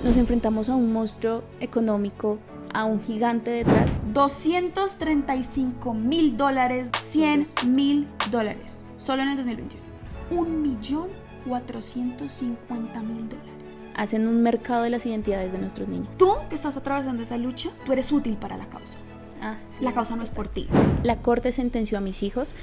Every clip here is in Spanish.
Nos enfrentamos a un monstruo económico, a un gigante detrás. $235.000, $100.000, solo en el 2021. $1.450.000. Hacen un mercado de las identidades de nuestros niños. Tú que estás atravesando esa lucha, tú eres útil para la causa. Sí. La causa no es por ti. La corte sentenció a mis hijos.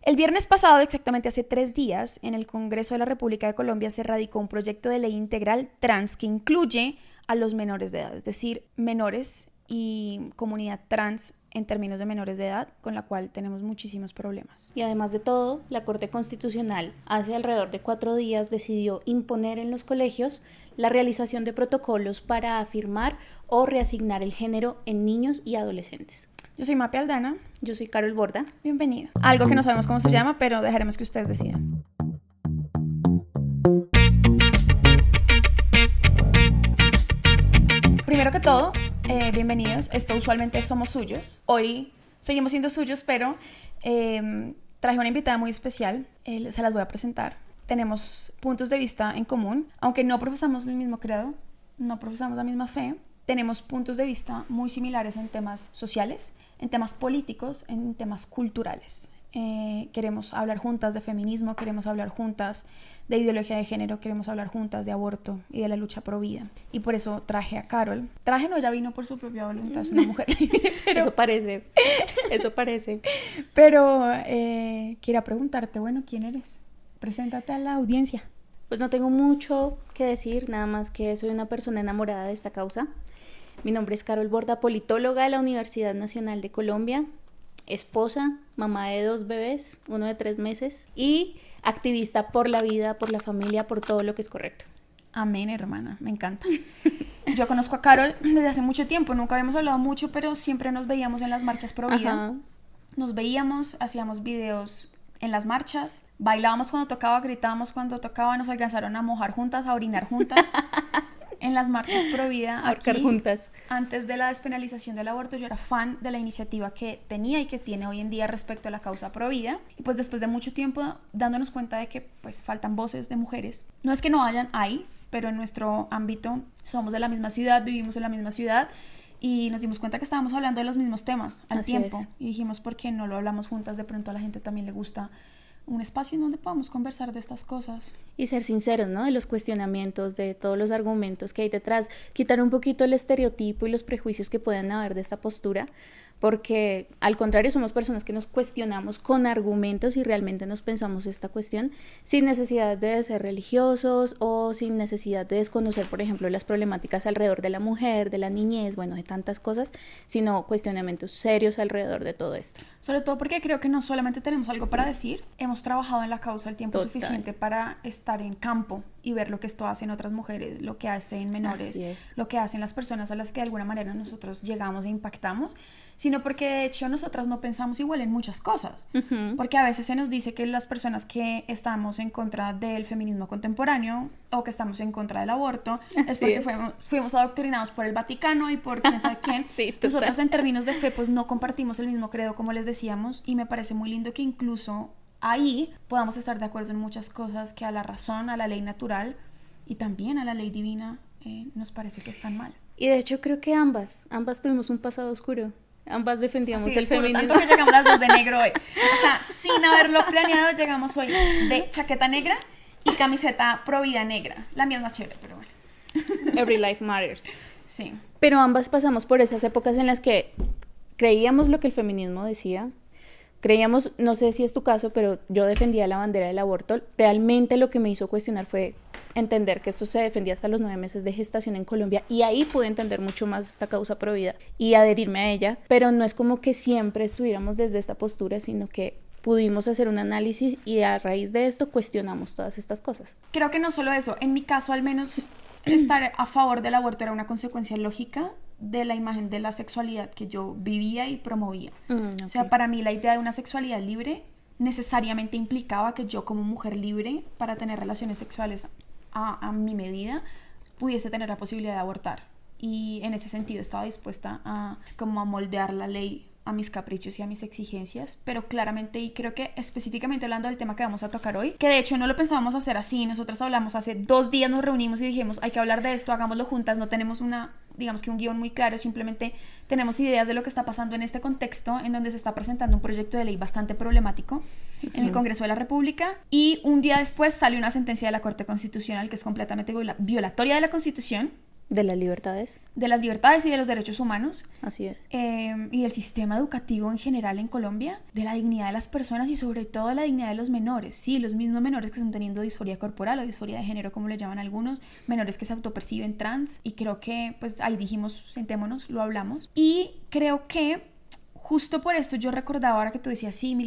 El viernes pasado, exactamente hace 3 días, en el Congreso de la República de Colombia se radicó un proyecto de ley integral trans que incluye a los menores de edad, es decir, menores y comunidad trans en términos de menores de edad, con la cual tenemos muchísimos problemas. Y además de todo, la Corte Constitucional hace alrededor de 4 días decidió imponer en los colegios la realización de protocolos para afirmar o reasignar el género en niños y adolescentes. Yo soy Mapi Aldana. Yo soy Carol Borda. Bienvenida. Algo que no sabemos cómo se llama, pero dejaremos que ustedes decidan. Primero que todo, bienvenidos. Esto usualmente somos suyos. Hoy seguimos siendo suyos, pero traje una invitada muy especial. Se las voy a presentar. Tenemos puntos de vista en común. Aunque no profesamos el mismo credo, no profesamos la misma fe, tenemos puntos de vista muy similares en temas sociales, en temas políticos, en temas culturales. Queremos hablar juntas de feminismo, queremos hablar juntas de ideología de género, queremos hablar juntas de aborto y de la lucha pro vida. Y por eso traje a Carol. Ella vino por su propia voluntad, es una mujer. Pero, eso parece. Pero quería preguntarte, bueno, ¿quién eres? Preséntate a la audiencia. Pues no tengo mucho que decir, nada más que soy una persona enamorada de esta causa. Mi nombre es Carol Borda, politóloga de la Universidad Nacional de Colombia, esposa, mamá de 2 bebés, uno de 3 meses, y activista por la vida, por la familia, por todo lo que es correcto. Amén, hermana, me encanta. Yo conozco a Carol desde hace mucho tiempo, nunca habíamos hablado mucho, pero siempre nos veíamos en las marchas pro vida. Ajá. Nos veíamos, hacíamos videos en las marchas, bailábamos cuando tocaba, gritábamos cuando tocaba, nos alcanzaron a mojar juntas, a orinar juntas. En las marchas pro vida, ahorcar aquí, juntas. Antes de la despenalización del aborto, yo era fan de la iniciativa que tenía y que tiene hoy en día respecto a la causa pro vida. Y pues después de mucho tiempo dándonos cuenta de que pues faltan voces de mujeres. No es que no hay, pero en nuestro ámbito somos de la misma ciudad, vivimos en la misma ciudad y nos dimos cuenta que estábamos hablando de los mismos temas al tiempo. Y dijimos, ¿por qué no lo hablamos juntas? De pronto a la gente también le gusta un espacio en donde podamos conversar de estas cosas. Y ser sinceros, ¿no? De los cuestionamientos, de todos los argumentos que hay detrás. Quitar un poquito el estereotipo y los prejuicios que puedan haber de esta postura, porque al contrario somos personas que nos cuestionamos con argumentos y realmente nos pensamos esta cuestión sin necesidad de ser religiosos o sin necesidad de desconocer, por ejemplo, las problemáticas alrededor de la mujer, de la niñez, bueno, de tantas cosas, sino cuestionamientos serios alrededor de todo esto. Sobre todo porque creo que no solamente tenemos algo para decir, hemos trabajado en la causa el tiempo suficiente para estar en campo y ver lo que esto hace en otras mujeres, lo que hacen menores, lo que hacen las personas a las que de alguna manera nosotros llegamos e impactamos, sino porque de hecho nosotras no pensamos igual en muchas cosas. Porque a veces se nos dice que las personas que estamos en contra del feminismo contemporáneo o que estamos en contra del aborto es porque fuimos adoctrinados por el Vaticano y por quién sabe quién. Nosotras en términos de fe pues no compartimos el mismo credo, como les decíamos, y me parece muy lindo que incluso ahí podamos estar de acuerdo en muchas cosas que a la razón, a la ley natural y también a la ley divina nos parece que están mal. Y de hecho creo que ambas tuvimos un pasado oscuro. Ambas defendíamos el feminismo. Tanto que llegamos las 2 de negro hoy. O sea, sin haberlo planeado, llegamos hoy de chaqueta negra y camiseta pro vida negra. La mía es más chévere, pero bueno. Every life matters. Sí. Pero ambas pasamos por esas épocas en las que creíamos lo que el feminismo decía. Creíamos, no sé si es tu caso, pero yo defendía la bandera del aborto. Realmente lo que me hizo cuestionar fue entender que esto se defendía hasta los 9 meses de gestación en Colombia, y ahí pude entender mucho más esta causa pro vida y adherirme a ella, pero no es como que siempre estuviéramos desde esta postura, sino que pudimos hacer un análisis y a raíz de esto cuestionamos todas estas cosas. Creo que no solo eso, en mi caso al menos estar a favor del aborto era una consecuencia lógica de la imagen de la sexualidad que yo vivía y promovía. O sea, para mí la idea de una sexualidad libre necesariamente implicaba que yo como mujer libre para tener relaciones sexuales a mi medida pudiese tener la posibilidad de abortar, y en ese sentido estaba dispuesta a moldear la ley a mis caprichos y a mis exigencias, pero claramente, y creo que específicamente hablando del tema que vamos a tocar hoy, que de hecho no lo pensábamos hacer así, nosotras hablamos hace 2 días, nos reunimos y dijimos, hay que hablar de esto, hagámoslo juntas, no tenemos digamos que un guión muy claro, simplemente tenemos ideas de lo que está pasando en este contexto en donde se está presentando un proyecto de ley bastante problemático en el Congreso de la República, y un día después sale una sentencia de la Corte Constitucional que es completamente violatoria de la Constitución, de las libertades y de los derechos humanos. Así es. Y del sistema educativo en general en Colombia, de la dignidad de las personas y sobre todo de la dignidad de los menores. Sí, los mismos menores que están teniendo disforia corporal o disforia de género, como le llaman algunos, menores que se autoperciben trans, y creo que pues ahí dijimos, sentémonos, lo hablamos. Y creo que justo por esto yo recordaba ahora que tú decías, sí,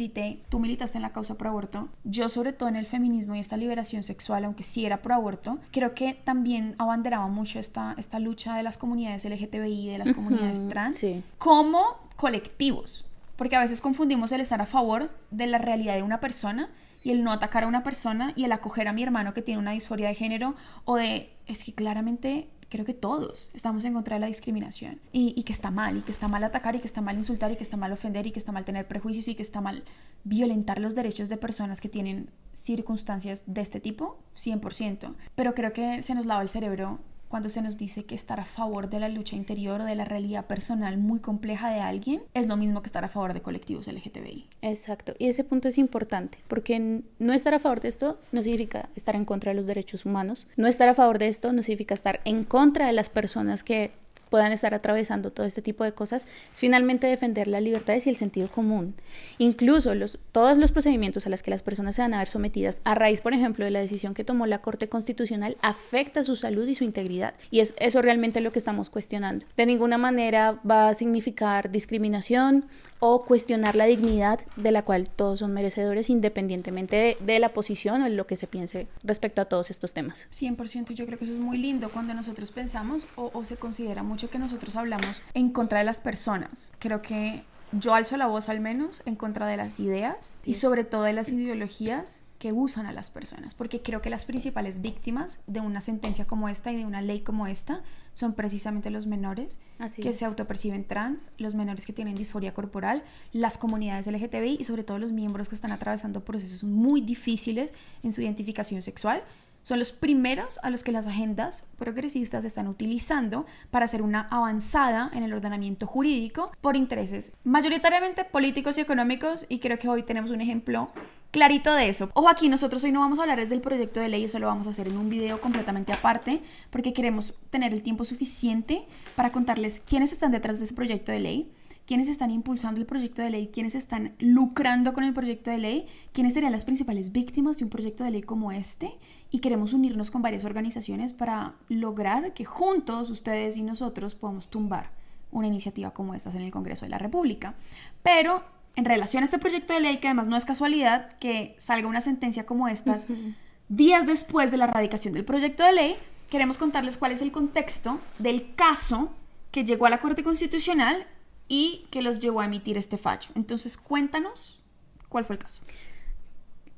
tú militaste en la causa pro aborto, yo sobre todo en el feminismo y esta liberación sexual, aunque sí era pro aborto, creo que también abanderaba mucho esta lucha de las comunidades LGTBI, de las comunidades trans, sí, como colectivos, porque a veces confundimos el estar a favor de la realidad de una persona y el no atacar a una persona y el acoger a mi hermano que tiene una disforia de género, o es que claramente creo que todos estamos en contra de la discriminación y que está mal atacar, y que está mal insultar, y que está mal ofender, y que está mal tener prejuicios, y que está mal violentar los derechos de personas que tienen circunstancias de este tipo, 100%. Pero creo que se nos lava el cerebro cuando se nos dice que estar a favor de la lucha interior o de la realidad personal muy compleja de alguien es lo mismo que estar a favor de colectivos LGTBI. Exacto, y ese punto es importante, porque no estar a favor de esto no significa estar en contra de los derechos humanos, no estar a favor de esto no significa estar en contra de las personas que puedan estar atravesando todo este tipo de cosas, es finalmente defender las libertades y el sentido común. Incluso todos los procedimientos a los que las personas se van a ver sometidas a raíz, por ejemplo, de la decisión que tomó la Corte Constitucional, afecta su salud y su integridad. Y es eso realmente lo que estamos cuestionando. De ninguna manera va a significar discriminación o cuestionar la dignidad de la cual todos son merecedores, independientemente de la posición o de lo que se piense respecto a todos estos temas. 100%, yo creo que eso es muy lindo cuando nosotros pensamos o se considera mucho que nosotros hablamos en contra de las personas. Creo que yo alzo la voz al menos en contra de las ideas y sobre todo de las ideologías que usan a las personas, porque creo que las principales víctimas de una sentencia como esta y de una ley como esta son precisamente los menores que se autoperciben trans, los menores que tienen disforia corporal, las comunidades LGTBI y sobre todo los miembros que están atravesando procesos muy difíciles en su identificación sexual. Son los primeros a los que las agendas progresistas están utilizando para hacer una avanzada en el ordenamiento jurídico por intereses mayoritariamente políticos y económicos, y creo que hoy tenemos un ejemplo clarito de eso. Ojo aquí, nosotros hoy no vamos a hablar desde el proyecto de ley, eso lo vamos a hacer en un video completamente aparte, porque queremos tener el tiempo suficiente para contarles quiénes están detrás de ese proyecto de ley, quiénes están impulsando el proyecto de ley, quiénes están lucrando con el proyecto de ley, quiénes serían las principales víctimas de un proyecto de ley como este, y queremos unirnos con varias organizaciones para lograr que juntos ustedes y nosotros podamos tumbar una iniciativa como esta en el Congreso de la República. Pero en relación a este proyecto de ley, que además no es casualidad que salga una sentencia como estas días después de la radicación del proyecto de ley, queremos contarles cuál es el contexto del caso que llegó a la Corte Constitucional y que los llevó a emitir este fallo. Entonces, cuéntanos cuál fue el caso.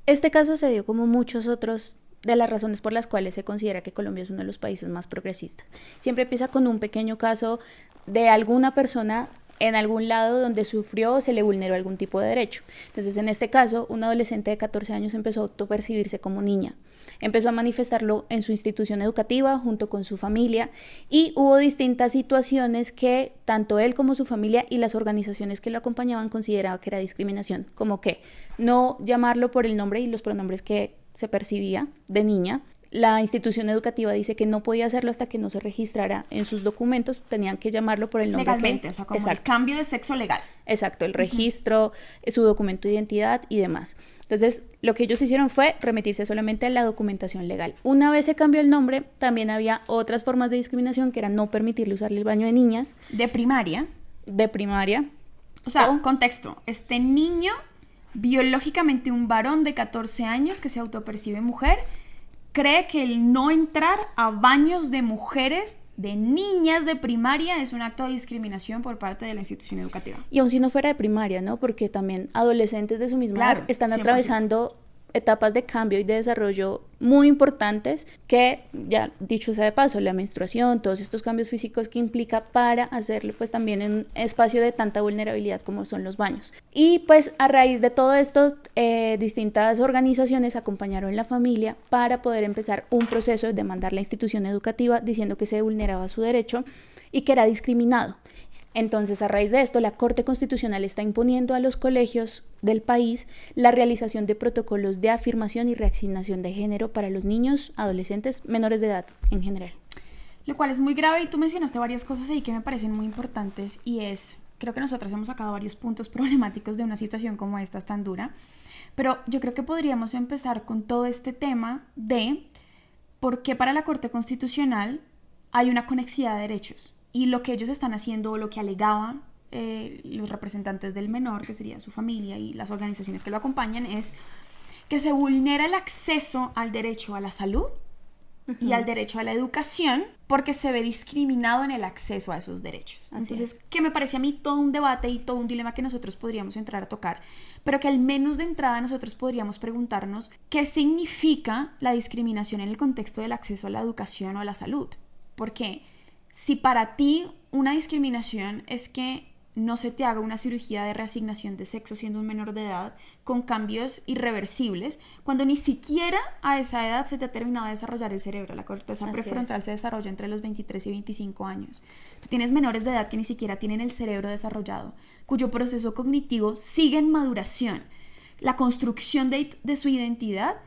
Este caso se dio como muchos otros de las razones por las cuales se considera que Colombia es uno de los países más progresistas. Siempre empieza con un pequeño caso de alguna persona en algún lado donde sufrió o se le vulneró algún tipo de derecho. Entonces, en este caso, un adolescente de 14 años empezó a autopercibirse como niña. Empezó a manifestarlo en su institución educativa junto con su familia, y hubo distintas situaciones que tanto él como su familia y las organizaciones que lo acompañaban consideraban que era discriminación, como que no llamarlo por el nombre y los pronombres que se percibía de niña. La institución educativa dice que no podía hacerlo hasta que no se registrara en sus documentos, tenían que llamarlo por el nombre legalmente, o sea, como el cambio de sexo legal. Exacto, el registro, su documento de identidad y demás. Entonces, lo que ellos hicieron fue remitirse solamente a la documentación legal. Una vez se cambió el nombre, también había otras formas de discriminación, que era no permitirle usarle el baño de niñas. De primaria. O sea, contexto, este niño, biológicamente un varón de 14 años que se autopercibe mujer, cree que el no entrar a baños de mujeres, de niñas de primaria, es un acto de discriminación por parte de la institución educativa. Y aun si no fuera de primaria, ¿no? Porque también adolescentes de su misma edad están 100%. Atravesando etapas de cambio y de desarrollo muy importantes que, ya dicho sea de paso, la menstruación, todos estos cambios físicos que implica para hacerlo pues también en un espacio de tanta vulnerabilidad como son los baños. Y pues a raíz de todo esto, distintas organizaciones acompañaron a la familia para poder empezar un proceso de demandar la institución educativa diciendo que se vulneraba su derecho y que era discriminado. Entonces, a raíz de esto, la Corte Constitucional está imponiendo a los colegios del país la realización de protocolos de afirmación y reasignación de género para los niños, adolescentes, menores de edad en general. Lo cual es muy grave, y tú mencionaste varias cosas ahí que me parecen muy importantes, y creo que nosotras hemos sacado varios puntos problemáticos de una situación como esta tan dura, pero yo creo que podríamos empezar con todo este tema de por qué para la Corte Constitucional hay una conexidad de derechos. Y lo que ellos están haciendo, o lo que alegaban los representantes del menor, que sería su familia y las organizaciones que lo acompañan, es que se vulnera el acceso al derecho a la salud y al derecho a la educación porque se ve discriminado en el acceso a esos derechos. Entonces, que me parece a mí todo un debate y todo un dilema que nosotros podríamos entrar a tocar, pero que al menos de entrada nosotros podríamos preguntarnos qué significa la discriminación en el contexto del acceso a la educación o a la salud. Porque si para ti una discriminación es que no se te haga una cirugía de reasignación de sexo siendo un menor de edad con cambios irreversibles, cuando ni siquiera a esa edad se te ha terminado de desarrollar el cerebro. La corteza prefrontal se desarrolla entre los 23 y 25 años. Tú tienes menores de edad que ni siquiera tienen el cerebro desarrollado, cuyo proceso cognitivo sigue en maduración. La construcción de su identidad,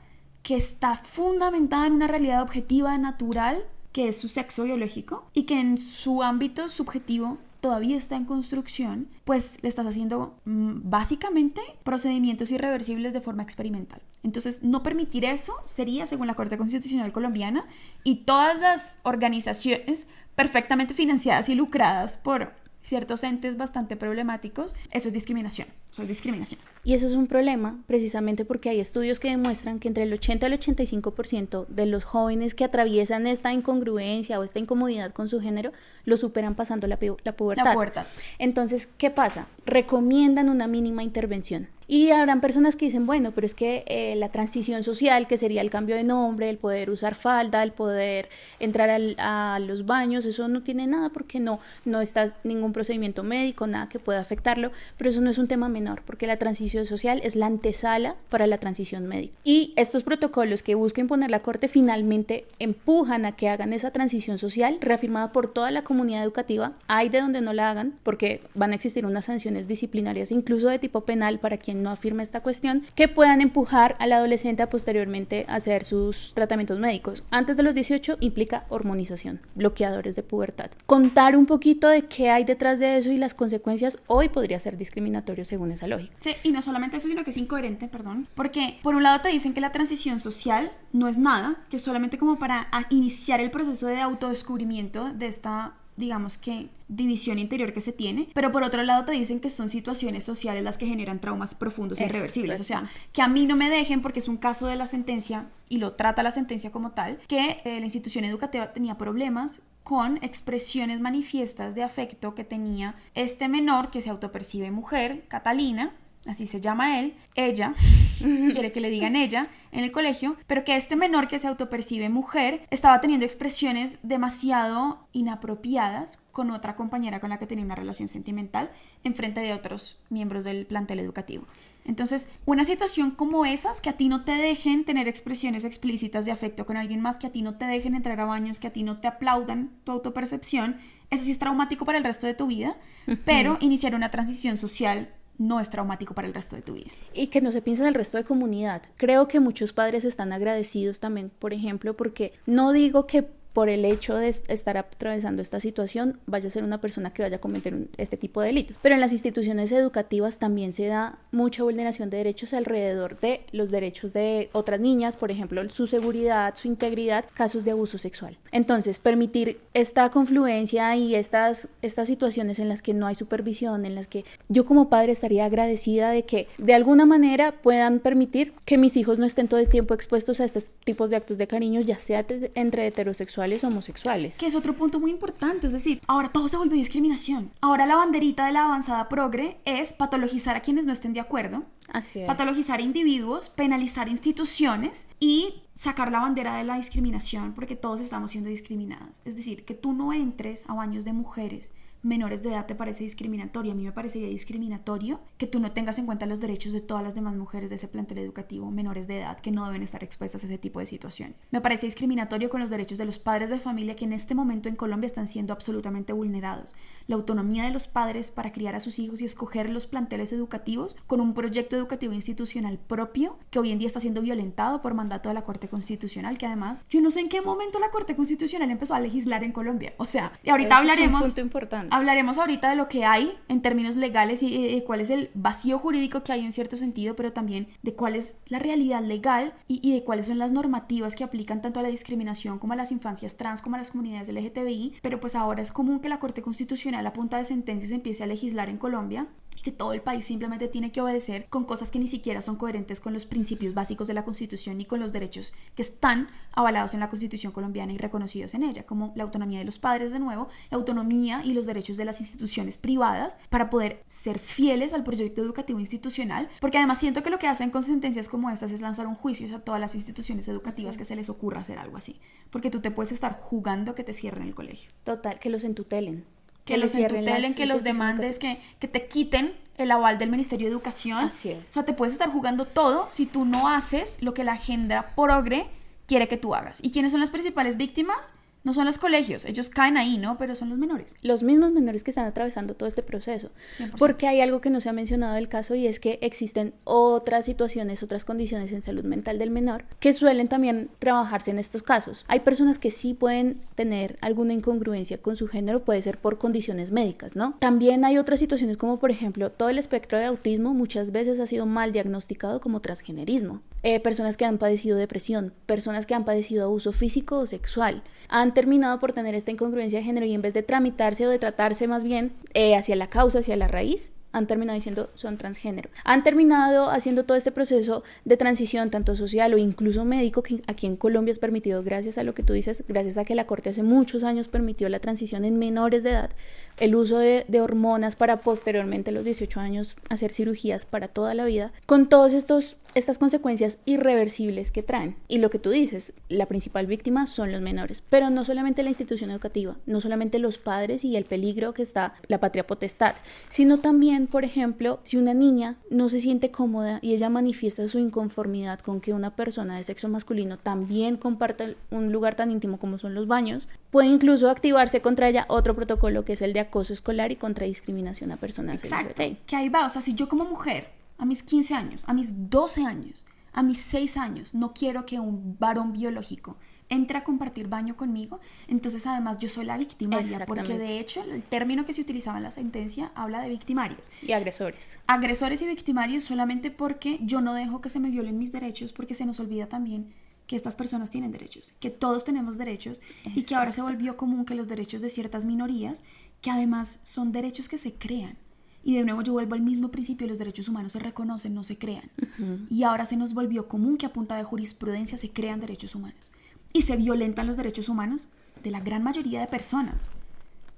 que está fundamentada en una realidad objetiva, natural, que es su sexo biológico, y que en su ámbito subjetivo todavía está en construcción, pues le estás haciendo básicamente procedimientos irreversibles de forma experimental. Entonces, no permitir eso sería, según la Corte Constitucional colombiana y todas las organizaciones perfectamente financiadas y lucradas por ciertos entes bastante problemáticos, eso es discriminación. Eso es discriminación. Y eso es un problema precisamente porque hay estudios que demuestran que entre el 80 y el 85% de los jóvenes que atraviesan esta incongruencia o esta incomodidad con su género lo superan pasando la pubertad. La pubertad. Entonces, ¿qué pasa? Recomiendan una mínima intervención. Y habrán personas que dicen, bueno, pero es que la transición social, que sería el cambio de nombre, el poder usar falda, el poder entrar a los baños, eso no tiene nada porque no está ningún procedimiento médico, nada que pueda afectarlo, pero eso no es un tema menor, porque la transición social es la antesala para la transición médica. Y estos protocolos que busca imponer la Corte finalmente empujan a que hagan esa transición social, reafirmada por toda la comunidad educativa. Hay de donde no la hagan, porque van a existir unas sanciones disciplinarias, incluso de tipo penal, para quien no afirme esta cuestión, que puedan empujar al adolescente a posteriormente hacer sus tratamientos médicos. Antes de los 18 implica hormonización, bloqueadores de pubertad. Contar un poquito de qué hay detrás de eso y las consecuencias hoy podría ser discriminatorio según esa lógica. Sí, y no solamente eso, sino que es incoherente, porque por un lado te dicen que la transición social no es nada, que es solamente como para iniciar el proceso de autodescubrimiento de esta, digamos que, división interior que se tiene, pero por otro lado te dicen que son situaciones sociales las que generan traumas profundos e irreversibles. O sea, que a mí no me dejen, porque es un caso de la sentencia y lo trata la sentencia como tal, que la institución educativa tenía problemas con expresiones manifiestas de afecto que tenía este menor que se autopercibe mujer, Catalina, así se llama él, ella, quiere que le digan ella en el colegio, pero que este menor que se autopercibe mujer estaba teniendo expresiones demasiado inapropiadas con otra compañera con la que tenía una relación sentimental en frente de otros miembros del plantel educativo. Entonces, una situación como esas, que a ti no te dejen tener expresiones explícitas de afecto con alguien más, que a ti no te dejen entrar a baños, que a ti no te aplaudan tu autopercepción, eso sí es traumático para el resto de tu vida, pero iniciar una transición social no es traumático para el resto de tu vida. Y que no se piensa en el resto de comunidad. Creo que muchos padres están agradecidos también, por ejemplo, porque no digo que por el hecho de estar atravesando esta situación vaya a ser una persona que vaya a cometer este tipo de delitos, pero en las instituciones educativas también se da mucha vulneración de derechos alrededor de los derechos de otras niñas, por ejemplo, su seguridad, su integridad, casos de abuso sexual. Entonces, permitir esta confluencia y estas situaciones en las que no hay supervisión, en las que yo como padre estaría agradecida de que de alguna manera puedan permitir que mis hijos no estén todo el tiempo expuestos a estos tipos de actos de cariño, ya sea entre heterosexuales heterosexuales o homosexuales. Que es otro punto muy importante, es decir, ahora todo se volvió discriminación. Ahora la banderita de la avanzada progre es patologizar a quienes no estén de acuerdo, así es, patologizar individuos, penalizar instituciones y sacar la bandera de la discriminación porque todos estamos siendo discriminados. Es decir, que tú no entres a baños de mujeres menores de edad te parece discriminatorio. A mí me parecería discriminatorio que tú no tengas en cuenta los derechos de todas las demás mujeres de ese plantel educativo menores de edad que no deben estar expuestas a ese tipo de situaciones. Me parece discriminatorio con los derechos de los padres de familia que en este momento en Colombia están siendo absolutamente vulnerados. La autonomía de los padres para criar a sus hijos y escoger los planteles educativos con un proyecto educativo institucional propio que hoy en día está siendo violentado por mandato de la Corte Constitucional, que además yo no sé en qué momento la Corte Constitucional empezó a legislar en Colombia. O sea, y ahorita hablaremos... Es un punto importante. Hablaremos ahorita de lo que hay en términos legales y de cuál es el vacío jurídico que hay en cierto sentido, pero también de cuál es la realidad legal y de cuáles son las normativas que aplican tanto a la discriminación como a las infancias trans como a las comunidades LGTBI. Pero pues ahora es común que la Corte Constitucional a punta de sentencias empiece a legislar en Colombia y que todo el país simplemente tiene que obedecer con cosas que ni siquiera son coherentes con los principios básicos de la Constitución ni con los derechos que están avalados en la Constitución colombiana y reconocidos en ella, como la autonomía de los padres, de nuevo, la autonomía y los derechos de las instituciones privadas para poder ser fieles al proyecto educativo institucional, porque además siento que lo que hacen con sentencias como estas es lanzar un juicio a todas las instituciones educativas que se les ocurra hacer algo así, porque tú te puedes estar jugando que te cierren el colegio. Total, que los entutelen. Que los entutelen, que los demandes, que te quiten el aval del Ministerio de Educación. Así es. O sea, te puedes estar jugando todo si tú no haces lo que la agenda progre quiere que tú hagas. ¿Y quiénes son las principales víctimas? No son los colegios, ellos caen ahí, ¿no? Pero son los menores. Los mismos menores que están atravesando todo este proceso. 100%. Porque hay algo que no se ha mencionado del caso y es que existen otras situaciones, otras condiciones en salud mental del menor que suelen también trabajarse en estos casos. Hay personas que sí pueden tener alguna incongruencia con su género, puede ser por condiciones médicas, ¿no? También hay otras situaciones como, por ejemplo, todo el espectro de autismo muchas veces ha sido mal diagnosticado como transgenerismo. Personas que han padecido depresión, personas que han padecido abuso físico o sexual, han terminado por tener esta incongruencia de género y en vez de tramitarse o de tratarse más bien hacia la causa, hacia la raíz, han terminado diciendo son transgénero. Han terminado haciendo todo este proceso de transición tanto social o incluso médico que aquí en Colombia es permitido gracias a lo que tú dices, gracias a que la Corte hace muchos años permitió la transición en menores de edad, el uso de hormonas para posteriormente a los 18 años hacer cirugías para toda la vida, con todos estas consecuencias irreversibles que traen. Y lo que tú dices, la principal víctima son los menores, pero no solamente la institución educativa, no solamente los padres y el peligro que está la patria potestad, sino también, por ejemplo, si una niña no se siente cómoda y ella manifiesta su inconformidad con que una persona de sexo masculino también comparta un lugar tan íntimo como son los baños, puede incluso activarse contra ella otro protocolo que es el de acoso escolar y contra discriminación a personas Exacto, LGBT. que ahí va, o sea, si yo como mujer a mis 15 años, a mis 12 años, a mis 6 años, no quiero que un varón biológico entre a compartir baño conmigo, entonces además yo soy la victimaria, porque de hecho el término que se utilizaba en la sentencia habla de victimarios. Y agresores. Agresores y victimarios solamente porque yo no dejo que se me violen mis derechos, porque se nos olvida también que estas personas tienen derechos, que todos tenemos derechos. Exacto. Y que ahora se volvió común que los derechos de ciertas minorías, que además son derechos que se crean. Y de nuevo yo vuelvo al mismo principio, los derechos humanos se reconocen, no se crean. Uh-huh. Y ahora se nos volvió común que a punta de jurisprudencia se crean derechos humanos. Y se violentan los derechos humanos de la gran mayoría de personas.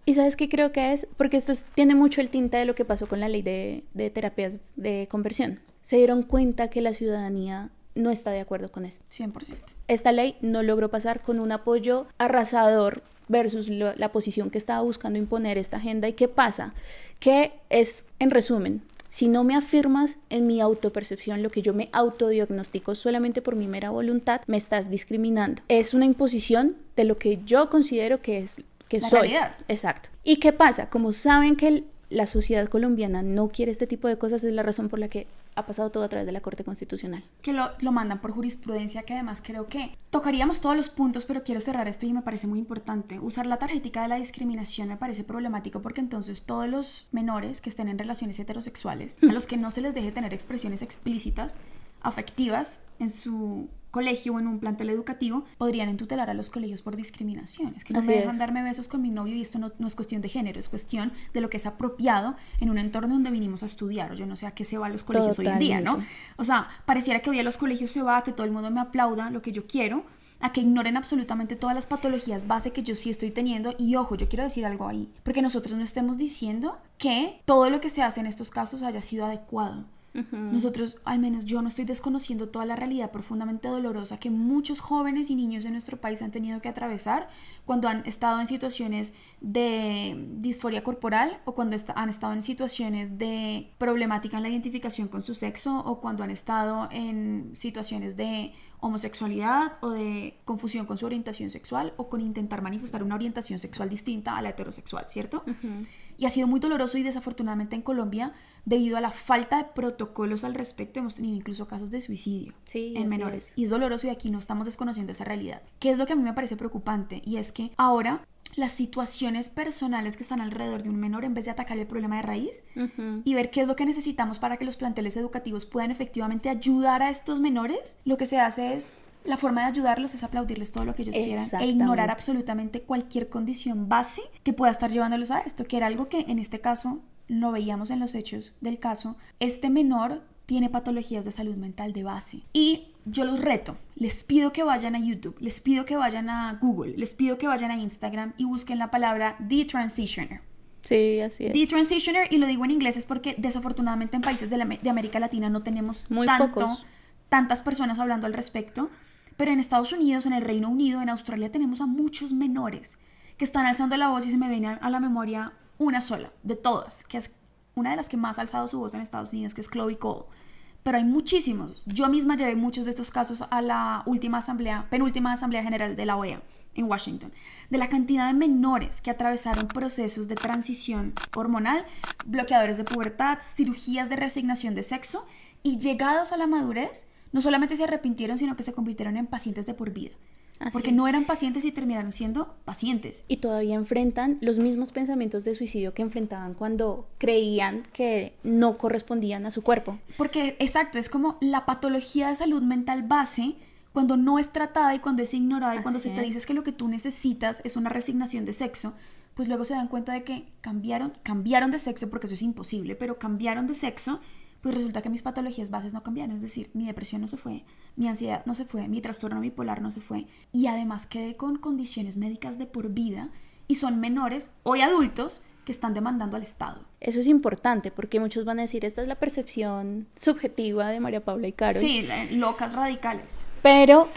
¿Y sabes qué creo que es? Porque esto tiene mucho el tinte de lo que pasó con la ley de terapias de conversión. Se dieron cuenta que la ciudadanía no está de acuerdo con esto. 100%. Esta ley no logró pasar con un apoyo arrasador versus la posición que estaba buscando imponer esta agenda. ¿Y qué pasa? Que es, en resumen, si no me afirmas en mi autopercepción, lo que yo me autodiagnostico solamente por mi mera voluntad, me estás discriminando. Es una imposición de lo que yo considero que es que la soy. Realidad. Exacto. ¿Y qué pasa? Como saben que la sociedad colombiana no quiere este tipo de cosas, es la razón por la que ha pasado todo a través de la Corte Constitucional. Que lo mandan por jurisprudencia, que además creo que tocaríamos todos los puntos, pero quiero cerrar esto y me parece muy importante. Usar la tarjetica de la discriminación me parece problemático porque entonces todos los menores que estén en relaciones heterosexuales, a los que no se les deje tener expresiones explícitas, afectivas en su colegio o en un plantel educativo, podrían entutelar a los colegios por discriminación. Es que no Así me dejan es. darme besos con mi novio y esto no es cuestión de género, es cuestión de lo que es apropiado en un entorno donde vinimos a estudiar, o yo no sé a qué se va a los colegios hoy en día, ¿no? O sea, pareciera que hoy a los colegios se va a que todo el mundo me aplauda lo que yo quiero, a que ignoren absolutamente todas las patologías base que yo sí estoy teniendo. Y ojo, yo quiero decir algo ahí, porque nosotros no estemos diciendo que todo lo que se hace en estos casos haya sido adecuado. Nosotros, al menos yo, no estoy desconociendo toda la realidad profundamente dolorosa que muchos jóvenes y niños de nuestro país han tenido que atravesar cuando han estado en situaciones de disforia corporal, o cuando han estado en situaciones de problemática en la identificación con su sexo, o cuando han estado en situaciones de homosexualidad o de confusión con su orientación sexual, o con intentar manifestar una orientación sexual distinta a la heterosexual, ¿cierto? Y ha sido muy doloroso, y desafortunadamente en Colombia, debido a la falta de protocolos al respecto, hemos tenido incluso casos de suicidio en menores. Y es doloroso, y aquí no estamos desconociendo esa realidad. ¿Qué es lo que a mí me parece preocupante? Y es que ahora las situaciones personales que están alrededor de un menor, en vez de atacar el problema de raíz y ver qué es lo que necesitamos para que los planteles educativos puedan efectivamente ayudar a estos menores, lo que se hace es, la forma de ayudarlos es aplaudirles todo lo que ellos quieran e ignorar absolutamente cualquier condición base que pueda estar llevándolos a esto, que era algo que en este caso lo veíamos en los hechos del caso. Este menor tiene patologías de salud mental de base, y yo los reto, les pido que vayan a YouTube, les pido que vayan a Google, les pido que vayan a Instagram y busquen la palabra detransitioner. Sí, así es. Detransitioner, y lo digo en inglés es porque desafortunadamente en países de América Latina no tenemos tantas personas hablando al respecto, pero en Estados Unidos, en el Reino Unido, en Australia tenemos a muchos menores que están alzando la voz, y se me viene a la memoria una sola de todas, que es una de las que más ha alzado su voz en Estados Unidos, que es Chloe Cole. Pero hay muchísimos. Yo misma llevé muchos de estos casos a la penúltima asamblea general de la OEA en Washington, de la cantidad de menores que atravesaron procesos de transición hormonal, bloqueadores de pubertad, cirugías de reasignación de sexo, y llegados a la madurez, no solamente se arrepintieron, sino que se convirtieron en pacientes de por vida. Porque no eran pacientes y terminaron siendo pacientes. Y todavía enfrentan los mismos pensamientos de suicidio que enfrentaban cuando creían que no correspondían a su cuerpo. Porque, exacto, es como la patología de salud mental base, cuando no es tratada y cuando es ignorada, y cuando se te dice que lo que tú necesitas es una resignación de sexo, pues luego se dan cuenta de que cambiaron de sexo, porque eso es imposible, pero cambiaron de sexo. Pues resulta que mis patologías bases no cambiaron, es decir, mi depresión no se fue, mi ansiedad no se fue, mi trastorno bipolar no se fue, y además quedé con condiciones médicas de por vida, y son menores, hoy adultos, que están demandando al Estado. Eso es importante, porque muchos van a decir, esta es la percepción subjetiva de María Paula y Carol. Sí, locas radicales. Pero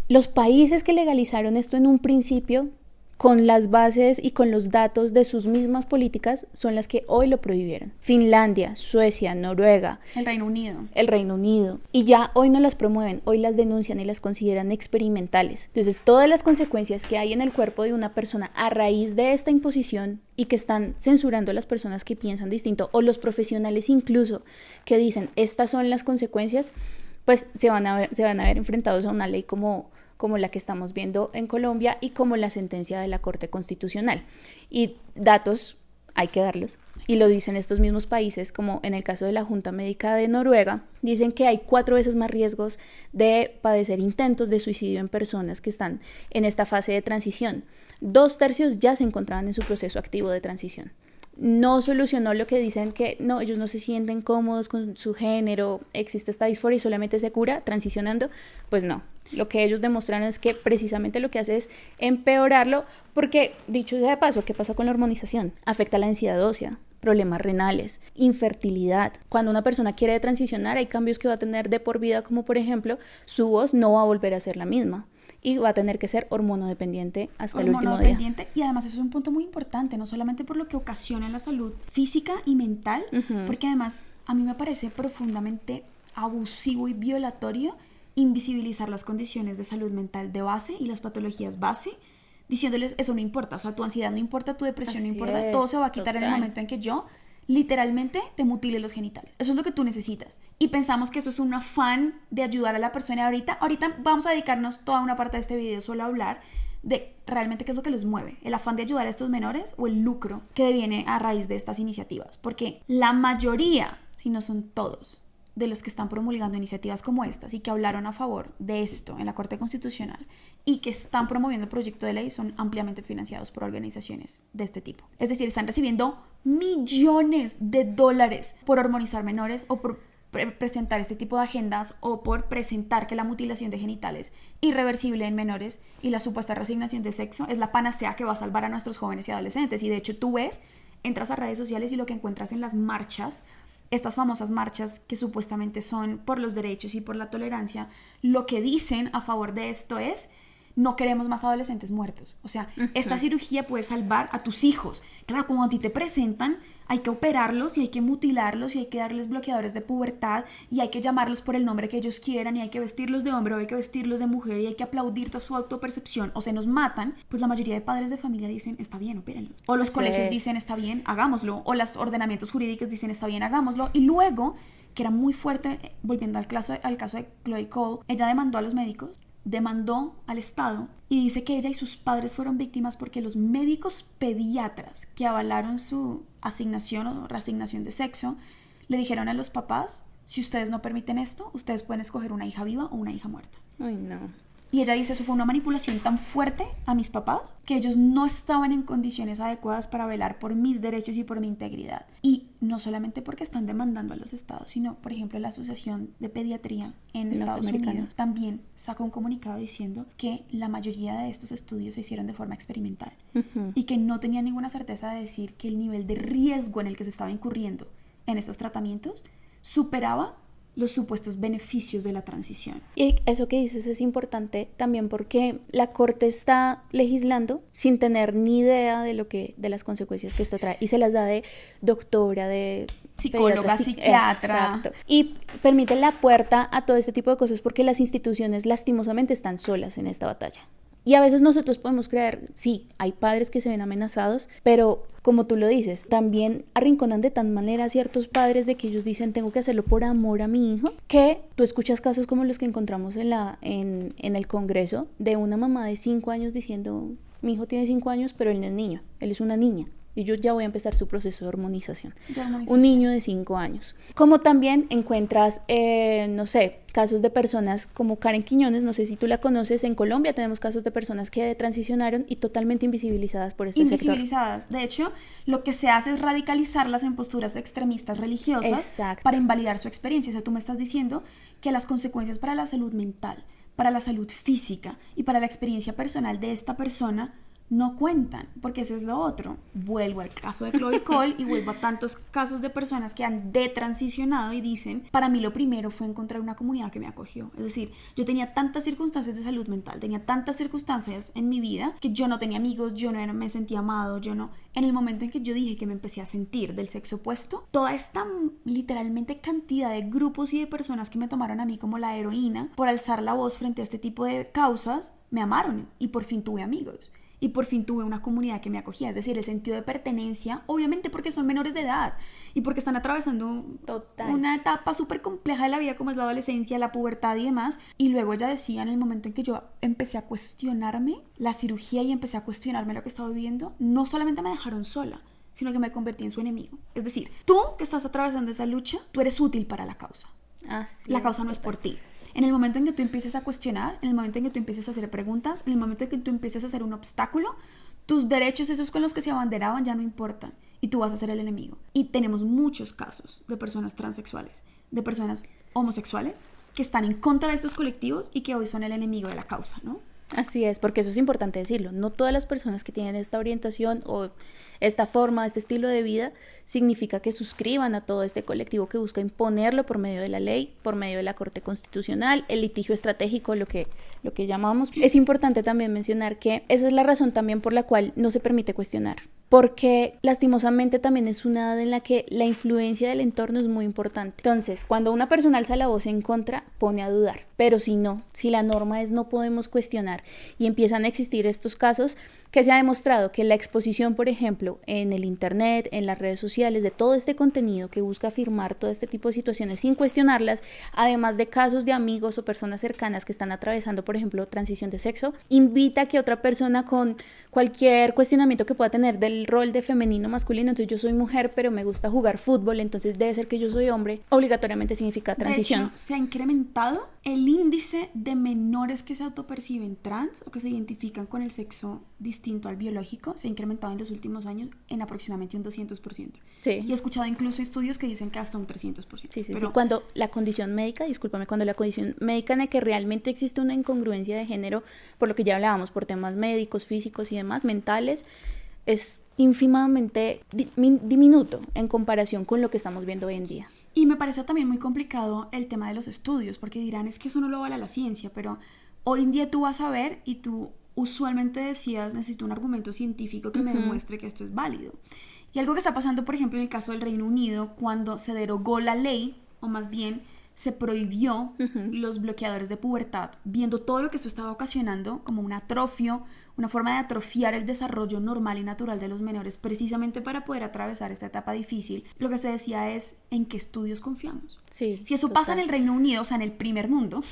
los países que legalizaron esto en un principio, con las bases y con los datos de sus mismas políticas, son las que hoy lo prohibieron. Finlandia, Suecia, Noruega. El Reino Unido. Y ya hoy no las promueven, hoy las denuncian y las consideran experimentales. Entonces, todas las consecuencias que hay en el cuerpo de una persona a raíz de esta imposición, y que están censurando a las personas que piensan distinto, o los profesionales incluso, que dicen, estas son las consecuencias, pues se van a ver enfrentados a una ley como la que estamos viendo en Colombia, y como la sentencia de la Corte Constitucional. Y datos hay que darlos, y lo dicen estos mismos países, como en el caso de la Junta Médica de Noruega, dicen que hay 4 veces más riesgos de padecer intentos de suicidio en personas que están en esta fase de transición. 2/3 ya se encontraban en su proceso activo de transición. No solucionó lo que dicen, que no, ellos no se sienten cómodos con su género, existe esta disforia y solamente se cura transicionando. Pues no, lo que ellos demostraron es que precisamente lo que hace es empeorarlo, porque, dicho sea de paso, ¿qué pasa con la hormonización? Afecta la densidad ósea, problemas renales, infertilidad. Cuando una persona quiere transicionar, hay cambios que va a tener de por vida, como por ejemplo, su voz no va a volver a ser la misma, y va a tener que ser hormonodependiente hasta el último día. Y además eso es un punto muy importante, no solamente por lo que ocasiona en la salud física y mental, porque además a mí me parece profundamente abusivo y violatorio invisibilizar las condiciones de salud mental de base y las patologías base, diciéndoles, eso no importa, o sea, tu ansiedad no importa, tu depresión no importa, todo se va a quitar en el momento en que yo literalmente te mutile los genitales. Eso es lo que tú necesitas. Y pensamos que eso es un afán de ayudar a la persona. Ahorita vamos a dedicarnos toda una parte de este video solo a hablar de realmente qué es lo que los mueve, el afán de ayudar a estos menores o el lucro que deviene a raíz de estas iniciativas, porque la mayoría, si no son todos, de los que están promulgando iniciativas como estas y que hablaron a favor de esto en la Corte Constitucional y que están promoviendo el proyecto de ley son ampliamente financiados por organizaciones de este tipo. Es decir, están recibiendo millones de dólares por hormonizar menores o por presentar este tipo de agendas o por presentar que la mutilación de genitales irreversible en menores y la supuesta reasignación de sexo es la panacea que va a salvar a nuestros jóvenes y adolescentes. Y de hecho tú entras a redes sociales y lo que encuentras en las marchas, estas famosas marchas que supuestamente son por los derechos y por la tolerancia, lo que dicen a favor de esto es: no queremos más adolescentes muertos. O sea, esta cirugía puede salvar a tus hijos. Claro, como a ti te presentan, hay que operarlos y hay que mutilarlos y hay que darles bloqueadores de pubertad y hay que llamarlos por el nombre que ellos quieran y hay que vestirlos de hombre o hay que vestirlos de mujer y hay que aplaudir toda su autopercepción o se nos matan. Pues la mayoría de padres de familia dicen: está bien, opérenlos. O los colegios dicen: está bien, hagámoslo. O los ordenamientos jurídicos dicen: está bien, hagámoslo. Y luego, que era muy fuerte, volviendo al caso de Chloe Cole, ella demandó a los médicos, demandó al Estado y dice que ella y sus padres fueron víctimas porque los médicos pediatras que avalaron su asignación o reasignación de sexo le dijeron a los papás: si ustedes no permiten esto, ustedes pueden escoger una hija viva o una hija muerta. Ay, no. Y ella dice: eso fue una manipulación tan fuerte a mis papás que ellos no estaban en condiciones adecuadas para velar por mis derechos y por mi integridad. Y no solamente porque están demandando a los estados, sino, por ejemplo, la Asociación de Pediatría en Estados Unidos también sacó un comunicado diciendo que la mayoría de estos estudios se hicieron de forma experimental y que no tenían ninguna certeza de decir que el nivel de riesgo en el que se estaba incurriendo en estos tratamientos superaba los supuestos beneficios de la transición. Y eso que dices es importante también porque la Corte está legislando sin tener ni idea de las consecuencias que esto trae y se las da de doctora, de psicóloga, psiquiatra. Exacto. Y permite la puerta a todo este tipo de cosas porque las instituciones lastimosamente están solas en esta batalla. Y a veces nosotros podemos creer, sí, hay padres que se ven amenazados, pero como tú lo dices, también arrinconan de tal manera a ciertos padres de que ellos dicen: tengo que hacerlo por amor a mi hijo, que tú escuchas casos como los que encontramos en el Congreso de una mamá de 5 años diciendo: mi hijo tiene 5 años, pero él no es niño, él es una niña. Y yo ya voy a empezar su proceso de hormonización. Un niño de 5 años. Como también encuentras, casos de personas como Karen Quiñones, no sé si tú la conoces, en Colombia tenemos casos de personas que transicionaron y totalmente invisibilizadas por este sector. Invisibilizadas. De hecho, lo que se hace es radicalizarlas en posturas extremistas religiosas. Exacto. Para invalidar su experiencia. O sea, tú me estás diciendo que las consecuencias para la salud mental, para la salud física y para la experiencia personal de esta persona no cuentan, porque eso es lo otro. Vuelvo al caso de Chloe Cole y vuelvo a tantos casos de personas que han detransicionado y dicen: para mí lo primero fue encontrar una comunidad que me acogió. Es decir, yo tenía tantas circunstancias de salud mental, tenía tantas circunstancias en mi vida que yo no tenía amigos, yo no me sentía amado, en el momento en que yo dije que me empecé a sentir del sexo opuesto, toda esta literalmente cantidad de grupos y de personas que me tomaron a mí como la heroína por alzar la voz frente a este tipo de causas, me amaron y por fin tuve amigos. Y por fin tuve una comunidad que me acogía, es decir, el sentido de pertenencia, obviamente porque son menores de edad y porque están atravesando una etapa súper compleja de la vida como es la adolescencia, la pubertad y demás. Y luego ella decía, en el momento en que yo empecé a cuestionarme la cirugía y empecé a cuestionarme lo que estaba viviendo, no solamente me dejaron sola, sino que me convertí en su enemigo. Es decir, tú que estás atravesando esa lucha, tú eres útil para la causa. La causa no es por ti. En el momento en que tú empieces a cuestionar, en el momento en que tú empieces a hacer preguntas, en el momento en que tú empieces a hacer un obstáculo, tus derechos, esos con los que se abanderaban, ya no importan y tú vas a ser el enemigo. Y tenemos muchos casos de personas transexuales, de personas homosexuales que están en contra de estos colectivos y que hoy son el enemigo de la causa, ¿no? Así es, porque eso es importante decirlo. No todas las personas que tienen esta orientación o esta forma, este estilo de vida, significa que suscriban a todo este colectivo que busca imponerlo por medio de la ley, por medio de la Corte Constitucional, el litigio estratégico, lo que llamamos. Es importante también mencionar que esa es la razón también por la cual no se permite cuestionar. Porque lastimosamente también es una edad en la que la influencia del entorno es muy importante. Entonces, cuando una persona alza la voz en contra, pone a dudar. Pero si la norma es no podemos cuestionar y empiezan a existir estos casos que se ha demostrado que la exposición, por ejemplo, en el internet, en las redes sociales, de todo este contenido que busca afirmar todo este tipo de situaciones sin cuestionarlas, además de casos de amigos o personas cercanas que están atravesando, por ejemplo, transición de sexo, invita a que otra persona con cualquier cuestionamiento que pueda tener del rol de femenino masculino, entonces yo soy mujer pero me gusta jugar fútbol, entonces debe ser que yo soy hombre, obligatoriamente significa transición. De hecho, se ha incrementado el índice de menores que se autoperciben trans o que se identifican con el sexo distinto al biológico se ha incrementado en los últimos años en aproximadamente un 200%. Sí. Y he escuchado incluso estudios que dicen que hasta un 300%. Sí. Cuando la condición médica en la que realmente existe una incongruencia de género, por lo que ya hablábamos, por temas médicos, físicos y demás, mentales, es ínfimamente diminuto en comparación con lo que estamos viendo hoy en día. Y me parece también muy complicado el tema de los estudios, porque dirán, es que eso no lo avala la ciencia, pero hoy en día tú vas a ver y tú usualmente decías, necesito un argumento científico que me demuestre que esto es válido. Y algo que está pasando, por ejemplo, en el caso del Reino Unido, cuando se derogó la ley, o más bien se prohibió los bloqueadores de pubertad, viendo todo lo que esto estaba ocasionando como un atrofio, una forma de atrofiar el desarrollo normal y natural de los menores, precisamente para poder atravesar esta etapa difícil. Lo que se decía es, ¿en qué estudios confiamos? Sí, si eso pasa en el Reino Unido, o sea, en el primer mundo,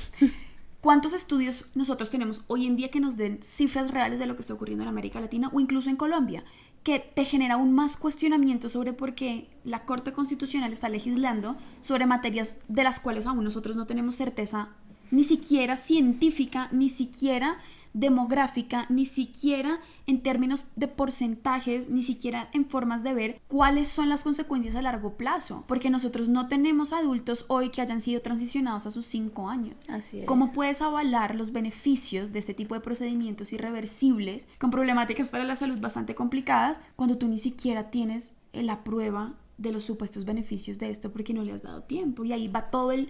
¿cuántos estudios nosotros tenemos hoy en día que nos den cifras reales de lo que está ocurriendo en América Latina o incluso en Colombia? Que te genera aún más cuestionamiento sobre por qué la Corte Constitucional está legislando sobre materias de las cuales aún nosotros no tenemos certeza ni siquiera científica, ni siquiera demográfica, ni siquiera en términos de porcentajes, ni siquiera en formas de ver cuáles son las consecuencias a largo plazo, porque nosotros no tenemos adultos hoy que hayan sido transicionados a sus 5 años. Así es. ¿Cómo puedes avalar los beneficios de este tipo de procedimientos irreversibles con problemáticas para la salud bastante complicadas cuando tú ni siquiera tienes la prueba de los supuestos beneficios de esto porque no le has dado tiempo? Y ahí va todo el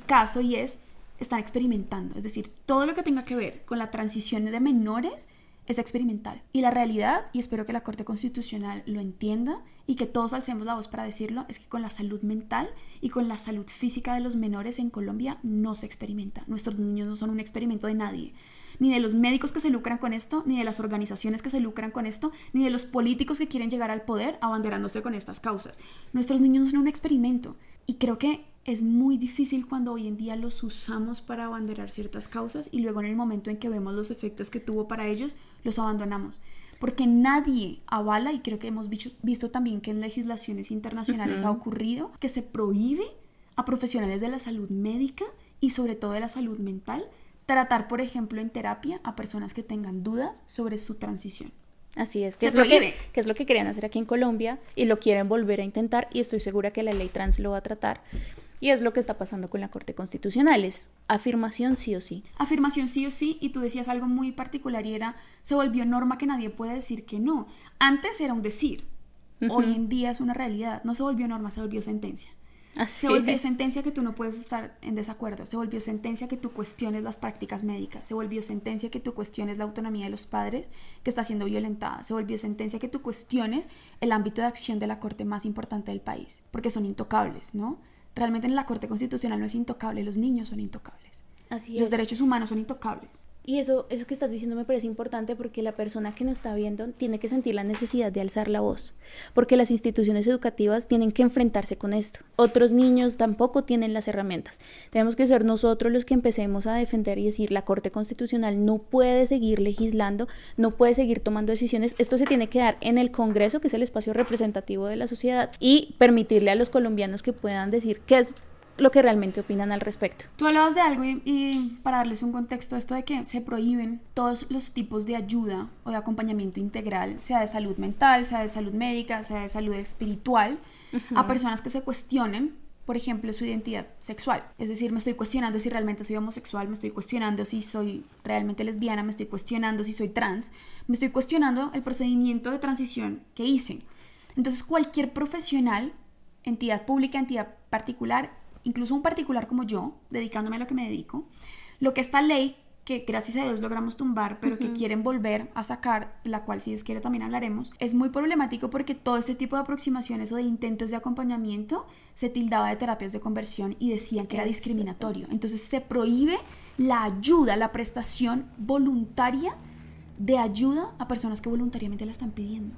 caso, y están experimentando, es decir, todo lo que tenga que ver con la transición de menores es experimental. Y la realidad, y espero que la Corte Constitucional lo entienda y que todos alcemos la voz para decirlo, es que con la salud mental y con la salud física de los menores en Colombia no se experimenta. Nuestros niños no son un experimento de nadie, ni de los médicos que se lucran con esto, ni de las organizaciones que se lucran con esto, ni de los políticos que quieren llegar al poder abanderándose con estas causas. Nuestros niños no son un experimento, y creo que es muy difícil cuando hoy en día los usamos para abanderar ciertas causas y luego en el momento en que vemos los efectos que tuvo para ellos, los abandonamos. Porque nadie avala, y creo que hemos visto también que en legislaciones internacionales ha ocurrido, que se prohíbe a profesionales de la salud médica y sobre todo de la salud mental tratar, por ejemplo, en terapia a personas que tengan dudas sobre su transición. Así es, que es lo que querían hacer aquí en Colombia y lo quieren volver a intentar, y estoy segura que la ley trans lo va a tratar. Y es lo que está pasando con la Corte Constitucional, es afirmación sí o sí. Afirmación sí o sí, y tú decías algo muy particular y era, se volvió norma que nadie puede decir que no. Antes era un decir, hoy en día es una realidad, no se volvió norma, se volvió sentencia. Se volvió sentencia que tú no puedes estar en desacuerdo, se volvió sentencia que tú cuestiones las prácticas médicas, se volvió sentencia que tú cuestiones la autonomía de los padres que está siendo violentada, se volvió sentencia que tú cuestiones el ámbito de acción de la Corte más importante del país, porque son intocables, ¿no? Realmente en la Corte Constitucional no es intocable, los niños son intocables. Así es. Los derechos humanos son intocables. Y eso que estás diciendo me parece importante, porque la persona que nos está viendo tiene que sentir la necesidad de alzar la voz, porque las instituciones educativas tienen que enfrentarse con esto. Otros niños tampoco tienen las herramientas. Tenemos que ser nosotros los que empecemos a defender y decir, la Corte Constitucional no puede seguir legislando, no puede seguir tomando decisiones. Esto se tiene que dar en el Congreso, que es el espacio representativo de la sociedad, y permitirle a los colombianos que puedan decir qué es lo que realmente opinan al respecto. Tú hablabas de algo y para darles un contexto, esto de que se prohíben todos los tipos de ayuda o de acompañamiento integral, sea de salud mental, sea de salud médica, sea de salud espiritual, a personas que se cuestionen, por ejemplo, su identidad sexual. Es decir, me estoy cuestionando si realmente soy homosexual, me estoy cuestionando si soy realmente lesbiana, me estoy cuestionando si soy trans, me estoy cuestionando el procedimiento de transición que hice. Entonces, cualquier profesional, entidad pública, entidad particular, incluso un particular como yo, dedicándome a lo que me dedico, lo que esta ley, que gracias a Dios logramos tumbar, pero que quieren volver a sacar, la cual si Dios quiere también hablaremos, es muy problemático porque todo este tipo de aproximaciones o de intentos de acompañamiento se tildaba de terapias de conversión y decían que era discriminatorio. Entonces se prohíbe la ayuda, la prestación voluntaria de ayuda a personas que voluntariamente la están pidiendo.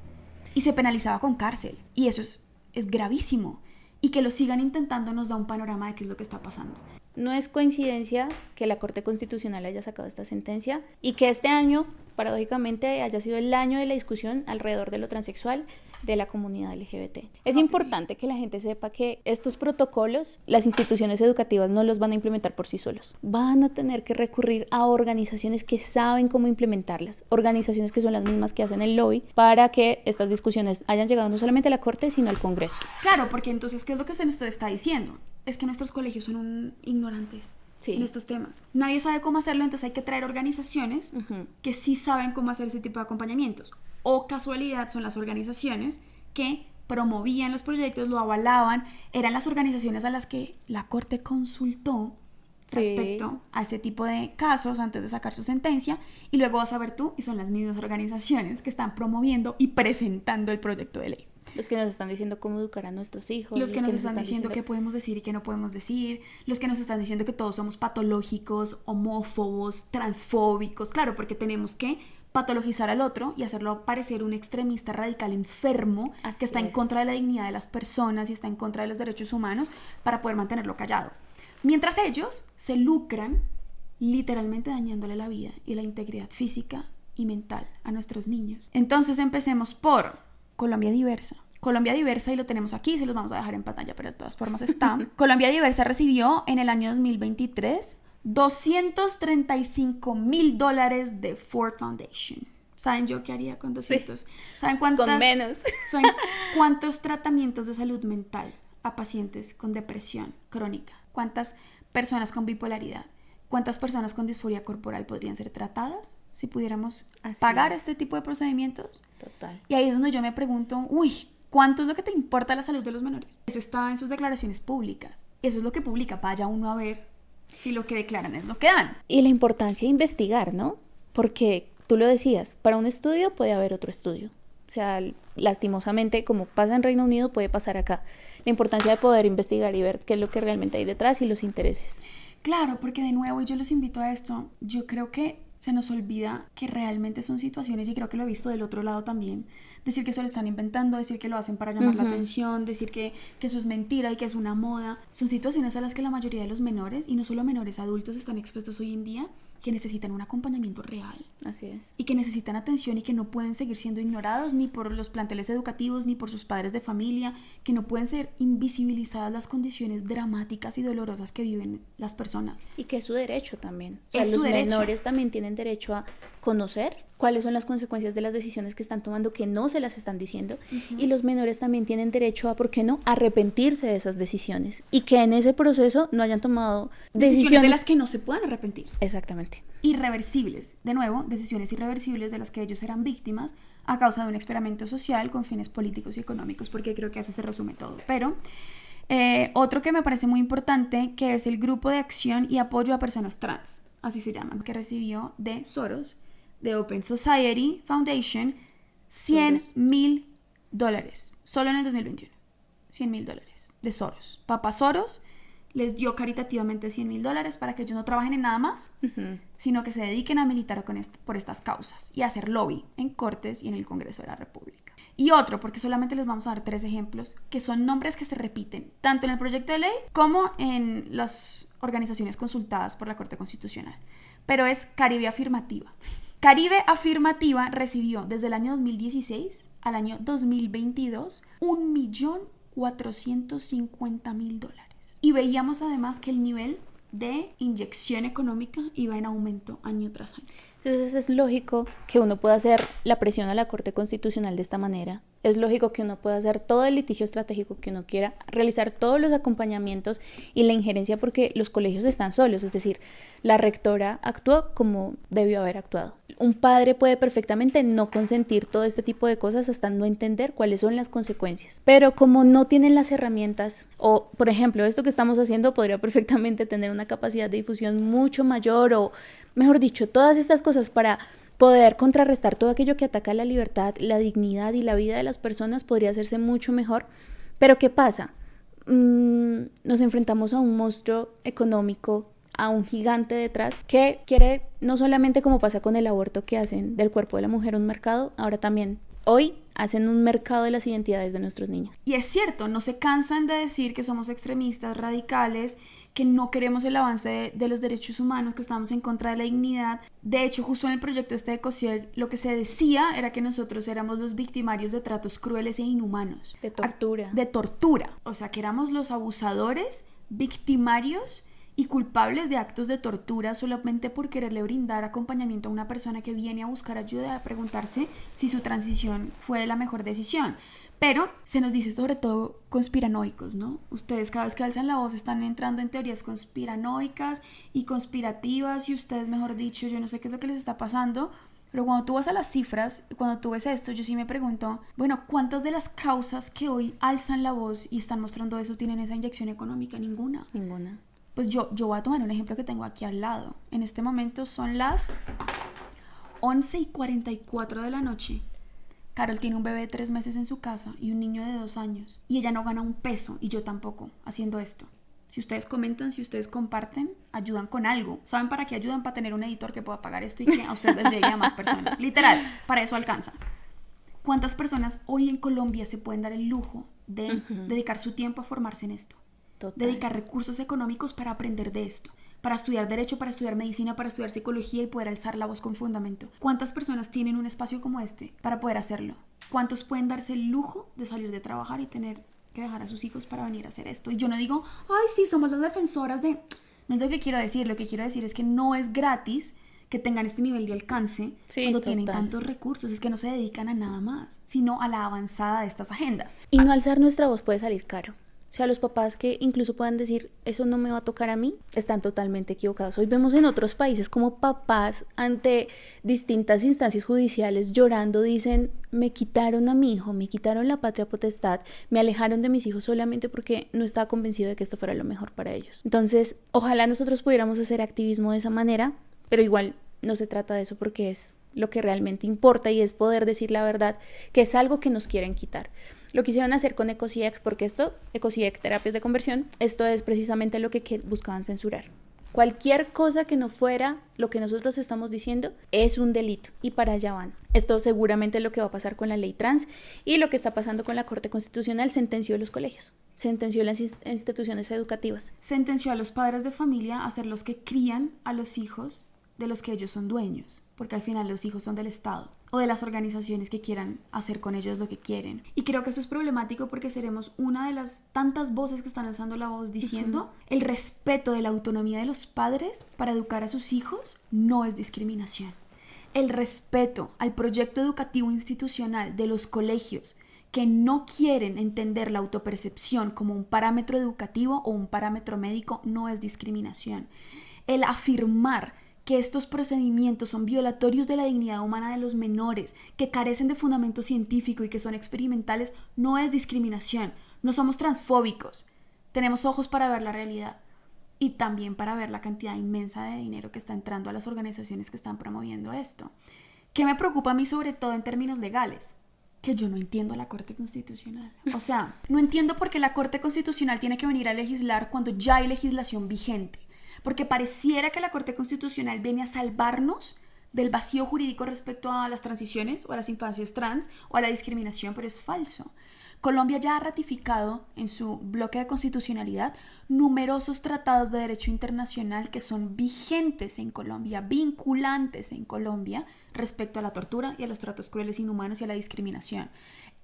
Y se penalizaba con cárcel. Y eso es gravísimo. Y que lo sigan intentando nos da un panorama de qué es lo que está pasando. No es coincidencia que la Corte Constitucional haya sacado esta sentencia y que este año, paradójicamente, haya sido el año de la discusión alrededor de lo transexual de la comunidad LGBT. Es importante que la gente sepa que estos protocolos, las instituciones educativas no los van a implementar por sí solos. Van a tener que recurrir a organizaciones que saben cómo implementarlas, organizaciones que son las mismas que hacen el lobby para que estas discusiones hayan llegado no solamente a la Corte, sino al Congreso. Claro, porque entonces, ¿qué es lo que se nos está diciendo? Es que nuestros colegios son ignorantes. Sí. En estos temas. Nadie sabe cómo hacerlo, entonces hay que traer organizaciones que sí saben cómo hacer ese tipo de acompañamientos. O casualidad son las organizaciones que promovían los proyectos, lo avalaban, eran las organizaciones a las que la Corte consultó respecto a este tipo de casos antes de sacar su sentencia, y luego vas a ver tú y son las mismas organizaciones que están promoviendo y presentando el proyecto de ley. Los que nos están diciendo cómo educar a nuestros hijos. Los que nos están diciendo qué podemos decir y qué no podemos decir. Los que nos están diciendo que todos somos patológicos, homófobos, transfóbicos. Claro, porque tenemos que patologizar al otro y hacerlo parecer un extremista radical enfermo que está en contra de la dignidad de las personas y está en contra de los derechos humanos para poder mantenerlo callado. Mientras ellos se lucran literalmente dañándole la vida y la integridad física y mental a nuestros niños. Entonces empecemos por Colombia Diversa. Colombia Diversa, y lo tenemos aquí, se los vamos a dejar en pantalla, pero de todas formas está. Colombia Diversa recibió en el año 2023 $235,000 de Ford Foundation. ¿Saben yo qué haría con 200? Sí. ¿Saben cuántas? Con menos. ¿Saben cuántos tratamientos de salud mental a pacientes con depresión crónica? ¿Cuántas personas con bipolaridad? ¿Cuántas personas con disforia corporal podrían ser tratadas si pudiéramos pagar este tipo de procedimientos? Total. Y ahí es donde yo me pregunto, ¿cuánto es lo que te importa la salud de los menores? Eso está en sus declaraciones públicas. Eso es lo que publica. Vaya uno a ver si lo que declaran es lo que dan. Y la importancia de investigar, ¿no? Porque tú lo decías, para un estudio puede haber otro estudio. O sea, lastimosamente, como pasa en Reino Unido, puede pasar acá. La importancia de poder investigar y ver qué es lo que realmente hay detrás y los intereses. Claro, porque de nuevo, y yo los invito a esto, yo creo que se nos olvida que realmente son situaciones, y creo que lo he visto del otro lado también, decir que se lo están inventando, decir que lo hacen para llamar la atención, decir que eso es mentira y que es una moda. Son situaciones a las que la mayoría de los menores, y no solo menores, adultos, están expuestos hoy en día, que necesitan un acompañamiento real. Así es. Y que necesitan atención y que no pueden seguir siendo ignorados ni por los planteles educativos ni por sus padres de familia, que no pueden ser invisibilizadas las condiciones dramáticas y dolorosas que viven las personas. Y que es su derecho también. O sea, los menores también tienen derecho a conocer cuáles son las consecuencias de las decisiones que están tomando, que no se las están diciendo, y los menores también tienen derecho a, ¿por qué no?, arrepentirse de esas decisiones, y que en ese proceso no hayan tomado decisiones de las que no se puedan arrepentir. Exactamente. Irreversibles, de nuevo, decisiones irreversibles de las que ellos eran víctimas a causa de un experimento social con fines políticos y económicos, porque creo que a eso se resume todo. Pero otro que me parece muy importante, que es el Grupo de Acción y Apoyo a Personas Trans, así se llaman, que recibió de Soros, de Open Society Foundation, $100,000 solo en el 2021. $100,000 de Soros. Papá Soros les dio caritativamente $100,000 para que ellos no trabajen en nada más, sino que se dediquen a militar por estas causas y a hacer lobby en Cortes y en el Congreso de la República. Y otro, porque solamente les vamos a dar 3 ejemplos, que son nombres que se repiten tanto en el proyecto de ley como en las organizaciones consultadas por la Corte Constitucional, pero es Caribe Afirmativa. Caribe Afirmativa recibió desde el año 2016 al año 2022 $1,450,000. Y veíamos además que el nivel de inyección económica iba en aumento año tras año. Entonces es lógico que uno pueda hacer la presión a la Corte Constitucional de esta manera. Es lógico que uno pueda hacer todo el litigio estratégico que uno quiera, realizar todos los acompañamientos y la injerencia, porque los colegios están solos, es decir, la rectora actuó como debió haber actuado. Un padre puede perfectamente no consentir todo este tipo de cosas hasta no entender cuáles son las consecuencias. Pero como no tienen las herramientas, o por ejemplo, esto que estamos haciendo podría perfectamente tener una capacidad de difusión mucho mayor, o mejor dicho, todas estas cosas para poder contrarrestar todo aquello que ataca la libertad, la dignidad y la vida de las personas, podría hacerse mucho mejor. Pero ¿qué pasa? Nos enfrentamos a un monstruo económico, a un gigante detrás que quiere, no solamente como pasa con el aborto, que hacen del cuerpo de la mujer un mercado, ahora también hoy hacen un mercado de las identidades de nuestros niños. Y es cierto, no se cansan de decir que somos extremistas, radicales, que no queremos el avance de los derechos humanos, que estamos en contra de la dignidad. De hecho, justo en el proyecto de COSIEG, lo que se decía era que nosotros éramos los victimarios de tratos crueles e inhumanos. De tortura. De tortura. O sea, que éramos los abusadores, victimarios y culpables de actos de tortura solamente por quererle brindar acompañamiento a una persona que viene a buscar ayuda, a preguntarse si su transición fue la mejor decisión. Pero se nos dice sobre todo conspiranoicos, ¿no? Ustedes cada vez que alzan la voz están entrando en teorías conspiranoicas y conspirativas y ustedes, mejor dicho, yo no sé qué es lo que les está pasando. Pero cuando tú vas a las cifras, cuando tú ves esto, yo sí me pregunto, bueno, ¿cuántas de las causas que hoy alzan la voz y están mostrando eso tienen esa inyección económica? Ninguna. Ninguna. Pues yo voy a tomar un ejemplo que tengo aquí al lado. En este momento son las 11:44 de la noche. Carol tiene un bebé de 3 meses en su casa y un niño de 2 años. Y ella no gana un peso, y yo tampoco, haciendo esto. Si ustedes comentan, si ustedes comparten, ayudan con algo. ¿Saben para qué ayudan? Para tener un editor que pueda pagar esto y que a ustedes les llegue a más personas. Literal, para eso alcanza. ¿Cuántas personas hoy en Colombia se pueden dar el lujo de dedicar su tiempo a formarse en esto? Total. Dedicar recursos económicos para aprender de esto, para estudiar derecho, para estudiar medicina, para estudiar psicología y poder alzar la voz con fundamento. ¿Cuántas personas tienen un espacio como este para poder hacerlo? ¿Cuántos pueden darse el lujo de salir de trabajar y tener que dejar a sus hijos para venir a hacer esto? Y yo no digo, ay, sí, somos las defensoras de... No es lo que quiero decir. Lo que quiero decir es que no es gratis que tengan este nivel de alcance cuando tienen tantos recursos. Es que no se dedican a nada más, sino a la avanzada de estas agendas. Y no alzar nuestra voz puede salir caro. O sea, los papás que incluso puedan decir, eso no me va a tocar a mí, están totalmente equivocados. Hoy vemos en otros países como papás ante distintas instancias judiciales llorando, dicen, me quitaron a mi hijo, me quitaron la patria potestad, me alejaron de mis hijos solamente porque no estaba convencido de que esto fuera lo mejor para ellos. Entonces, ojalá nosotros pudiéramos hacer activismo de esa manera, pero igual no se trata de eso porque es lo que realmente importa y es poder decir la verdad, que es algo que nos quieren quitar. Lo quisieron hacer con ECOSIEC, porque ECOSIEC, terapias de conversión, esto es precisamente lo que buscaban censurar. Cualquier cosa que no fuera lo que nosotros estamos diciendo es un delito y para allá van. Esto seguramente es lo que va a pasar con la ley trans y lo que está pasando con la Corte Constitucional. Sentenció los colegios, sentenció las instituciones educativas. Sentenció a los padres de familia a ser los que crían a los hijos de los que ellos son dueños, porque al final los hijos son del Estado o de las organizaciones que quieran hacer con ellos lo que quieren. Y creo que eso es problemático porque seremos una de las tantas voces que están alzando la voz diciendo el respeto de la autonomía de los padres para educar a sus hijos no es discriminación. El respeto al proyecto educativo institucional de los colegios que no quieren entender la autopercepción como un parámetro educativo o un parámetro médico no es discriminación. El afirmar que estos procedimientos son violatorios de la dignidad humana de los menores, que carecen de fundamento científico y que son experimentales, no es discriminación. No somos transfóbicos. Tenemos ojos para ver la realidad y también para ver la cantidad inmensa de dinero que está entrando a las organizaciones que están promoviendo esto. ¿Qué me preocupa a mí sobre todo en términos legales? Que yo no entiendo la Corte Constitucional. O sea, no entiendo por qué la Corte Constitucional tiene que venir a legislar cuando ya hay legislación vigente. Porque pareciera que la Corte Constitucional viene a salvarnos del vacío jurídico respecto a las transiciones o a las infancias trans o a la discriminación, pero es falso. Colombia ya ha ratificado en su bloque de constitucionalidad numerosos tratados de derecho internacional que son vigentes en Colombia, vinculantes en Colombia respecto a la tortura y a los tratos crueles, inhumanos y a la discriminación.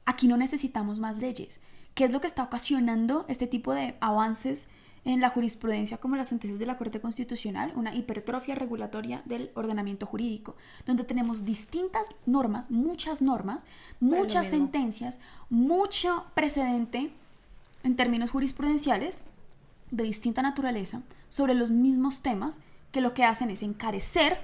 Aquí no necesitamos más leyes. ¿Qué es lo que está ocasionando este tipo de avances en la jurisprudencia como las sentencias de la Corte Constitucional? Una hipertrofia regulatoria del ordenamiento jurídico, donde tenemos distintas normas, muchas sentencias, mucho precedente en términos jurisprudenciales de distinta naturaleza sobre los mismos temas que lo que hacen es encarecer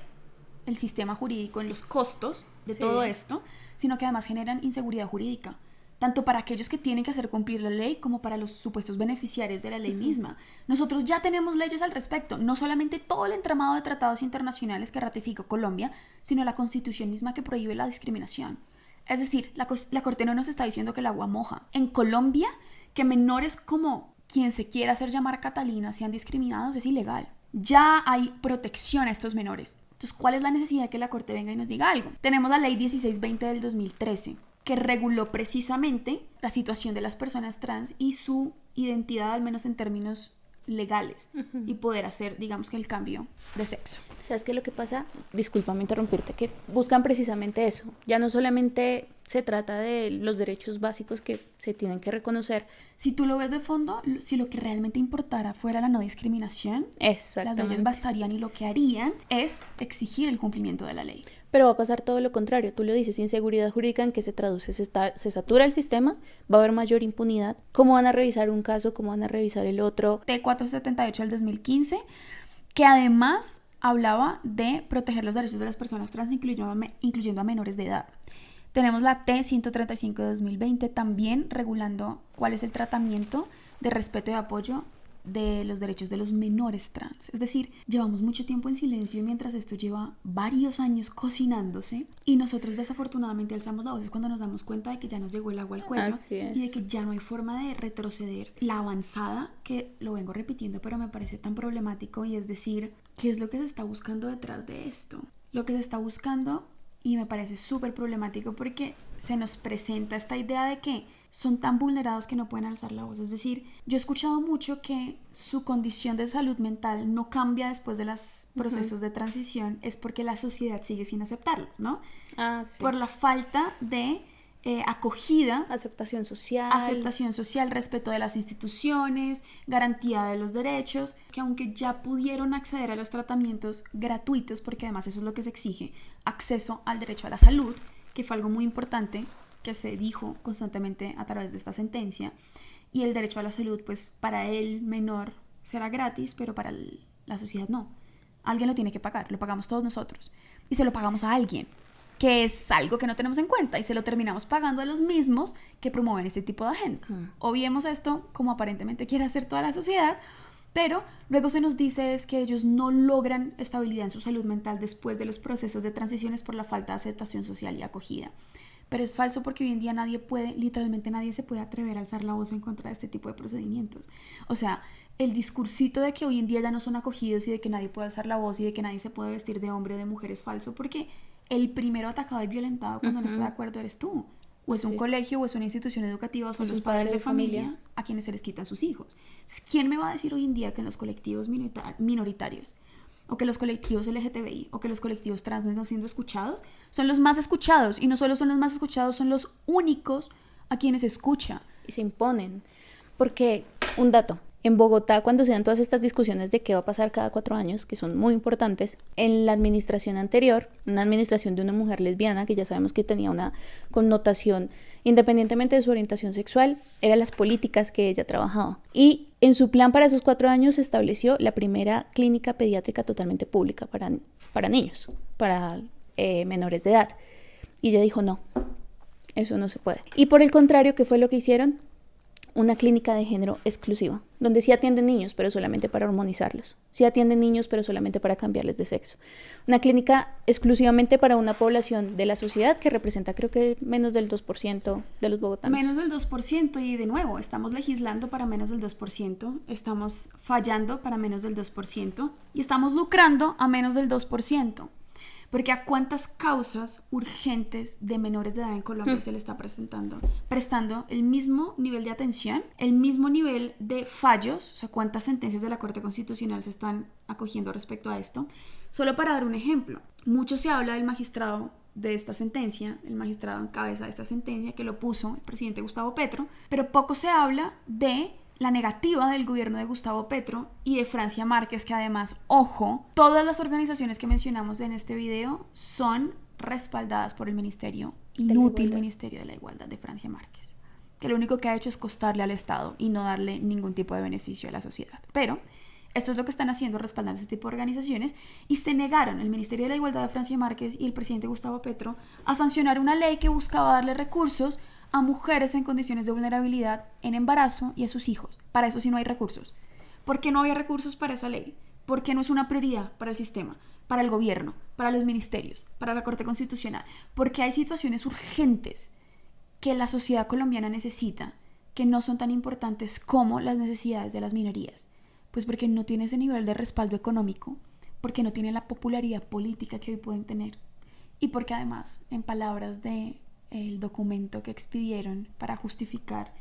el sistema jurídico en los costos de todo esto, sino que además generan inseguridad jurídica, tanto para aquellos que tienen que hacer cumplir la ley como para los supuestos beneficiarios de la ley misma. Nosotros ya tenemos leyes al respecto, no solamente todo el entramado de tratados internacionales que ratificó Colombia, sino la Constitución misma que prohíbe la discriminación. Es decir, la Corte no nos está diciendo que el agua moja. En Colombia, que menores como quien se quiera hacer llamar Catalina sean discriminados es ilegal. Ya hay protección a estos menores. Entonces, ¿cuál es la necesidad de que la Corte venga y nos diga algo? Tenemos la ley 1620 del 2013, que reguló precisamente la situación de las personas trans y su identidad, al menos en términos legales, y poder hacer, digamos que el cambio de sexo. ¿Sabes qué es lo que pasa? Discúlpame interrumpirte, que buscan precisamente eso. Ya no solamente se trata de los derechos básicos que se tienen que reconocer. Si tú lo ves de fondo, si lo que realmente importara fuera la no discriminación, las leyes bastarían y lo que harían es exigir el cumplimiento de la ley. Pero va a pasar todo lo contrario, tú lo dices, inseguridad jurídica, ¿en qué se traduce? Se satura el sistema, va a haber mayor impunidad. ¿Cómo van a revisar un caso? ¿Cómo van a revisar el otro? T478 del 2015, que además hablaba de proteger los derechos de las personas trans, incluyendo a menores de edad. Tenemos la T135 de 2020 también regulando cuál es el tratamiento de respeto y apoyo de los derechos de los menores trans. Es decir, llevamos mucho tiempo en silencio mientras esto lleva varios años cocinándose y nosotros desafortunadamente alzamos la voz cuando nos damos cuenta de que ya nos llegó el agua al cuello y de que ya no hay forma de retroceder la avanzada, que lo vengo repitiendo pero me parece tan problemático, y es decir, ¿qué es lo que se está buscando detrás de esto? Lo que se está buscando, y me parece súper problemático porque se nos presenta esta idea de que son tan vulnerados que no pueden alzar la voz. Es decir, yo he escuchado mucho que su condición de salud mental no cambia después de los procesos de transición, es porque la sociedad sigue sin aceptarlos, ¿no? Sí. Por la falta de acogida, aceptación social, respeto de las instituciones, garantía de los derechos, que aunque ya pudieron acceder a los tratamientos gratuitos, porque además eso es lo que se exige, acceso al derecho a la salud, que fue algo muy importante que se dijo constantemente a través de esta sentencia, y el derecho a la salud, pues para el menor será gratis, pero para la sociedad no. Alguien lo tiene que pagar, lo pagamos todos nosotros, y se lo pagamos a alguien, que es algo que no tenemos en cuenta, y se lo terminamos pagando a los mismos que promueven este tipo de agendas. Obviemos esto como aparentemente quiere hacer toda la sociedad, pero luego se nos dice es que ellos no logran estabilidad en su salud mental después de los procesos de transiciones por la falta de aceptación social y acogida. Pero es falso, porque hoy en día literalmente nadie se puede atrever a alzar la voz en contra de este tipo de procedimientos. O sea, el discursito de que hoy en día ya no son acogidos y de que nadie puede alzar la voz y de que nadie se puede vestir de hombre o de mujer es falso, porque el primero atacado y violentado cuando no está de acuerdo eres tú. O es un colegio, o es una institución educativa, o son los padres de familia a quienes se les quitan sus hijos. Entonces, ¿quién me va a decir hoy en día que en los colectivos minoritarios, o que los colectivos LGTBI, o que los colectivos trans no están siendo escuchados? Son los más escuchados, y no solo son los más escuchados, son los únicos a quienes se escucha. Y se imponen. Porque, un dato, en Bogotá, cuando se dan todas estas discusiones de qué va a pasar cada 4 años, que son muy importantes, en la administración anterior, una administración de una mujer lesbiana, que ya sabemos que tenía una connotación, independientemente de su orientación sexual, eran las políticas que ella trabajaba. Y en su plan para esos 4 años se estableció la primera clínica pediátrica totalmente pública para niños, para menores de edad. Y ella dijo, no, eso no se puede. Y por el contrario, ¿qué fue lo que hicieron? Una clínica de género exclusiva, donde sí atienden niños, pero solamente para hormonizarlos. Sí atienden niños, pero solamente para cambiarles de sexo. Una clínica exclusivamente para una población de la sociedad que representa, creo que menos del 2% de los bogotanos. Menos del 2%, y de nuevo, estamos legislando para menos del 2%, estamos fallando para menos del 2%, y estamos lucrando a menos del 2%. Porque a cuántas causas urgentes de menores de edad en Colombia se le está prestando el mismo nivel de atención, el mismo nivel de fallos, o sea, cuántas sentencias de la Corte Constitucional se están acogiendo respecto a esto. Solo para dar un ejemplo, mucho se habla del magistrado de esta sentencia, el magistrado en cabeza de esta sentencia que lo puso el presidente Gustavo Petro, pero poco se habla de la negativa del gobierno de Gustavo Petro y de Francia Márquez, que además, ojo, todas las organizaciones que mencionamos en este video son respaldadas por el inútil Ministerio de la Igualdad de Francia Márquez, que lo único que ha hecho es costarle al Estado y no darle ningún tipo de beneficio a la sociedad. Pero esto es lo que están haciendo, respaldando este tipo de organizaciones, y se negaron el Ministerio de la Igualdad de Francia Márquez y el presidente Gustavo Petro a sancionar una ley que buscaba darle recursos a mujeres en condiciones de vulnerabilidad en embarazo y a sus hijos. Para eso sí no hay recursos. ¿Por qué no había recursos para esa ley? ¿Por qué no es una prioridad para el sistema, para el gobierno, para los ministerios, para la Corte Constitucional? Porque hay situaciones urgentes que la sociedad colombiana necesita, que no son tan importantes como las necesidades de las minorías. Pues porque no tiene ese nivel de respaldo económico, porque no tiene la popularidad política que hoy pueden tener, y porque además, en palabras de el documento que expidieron para justificar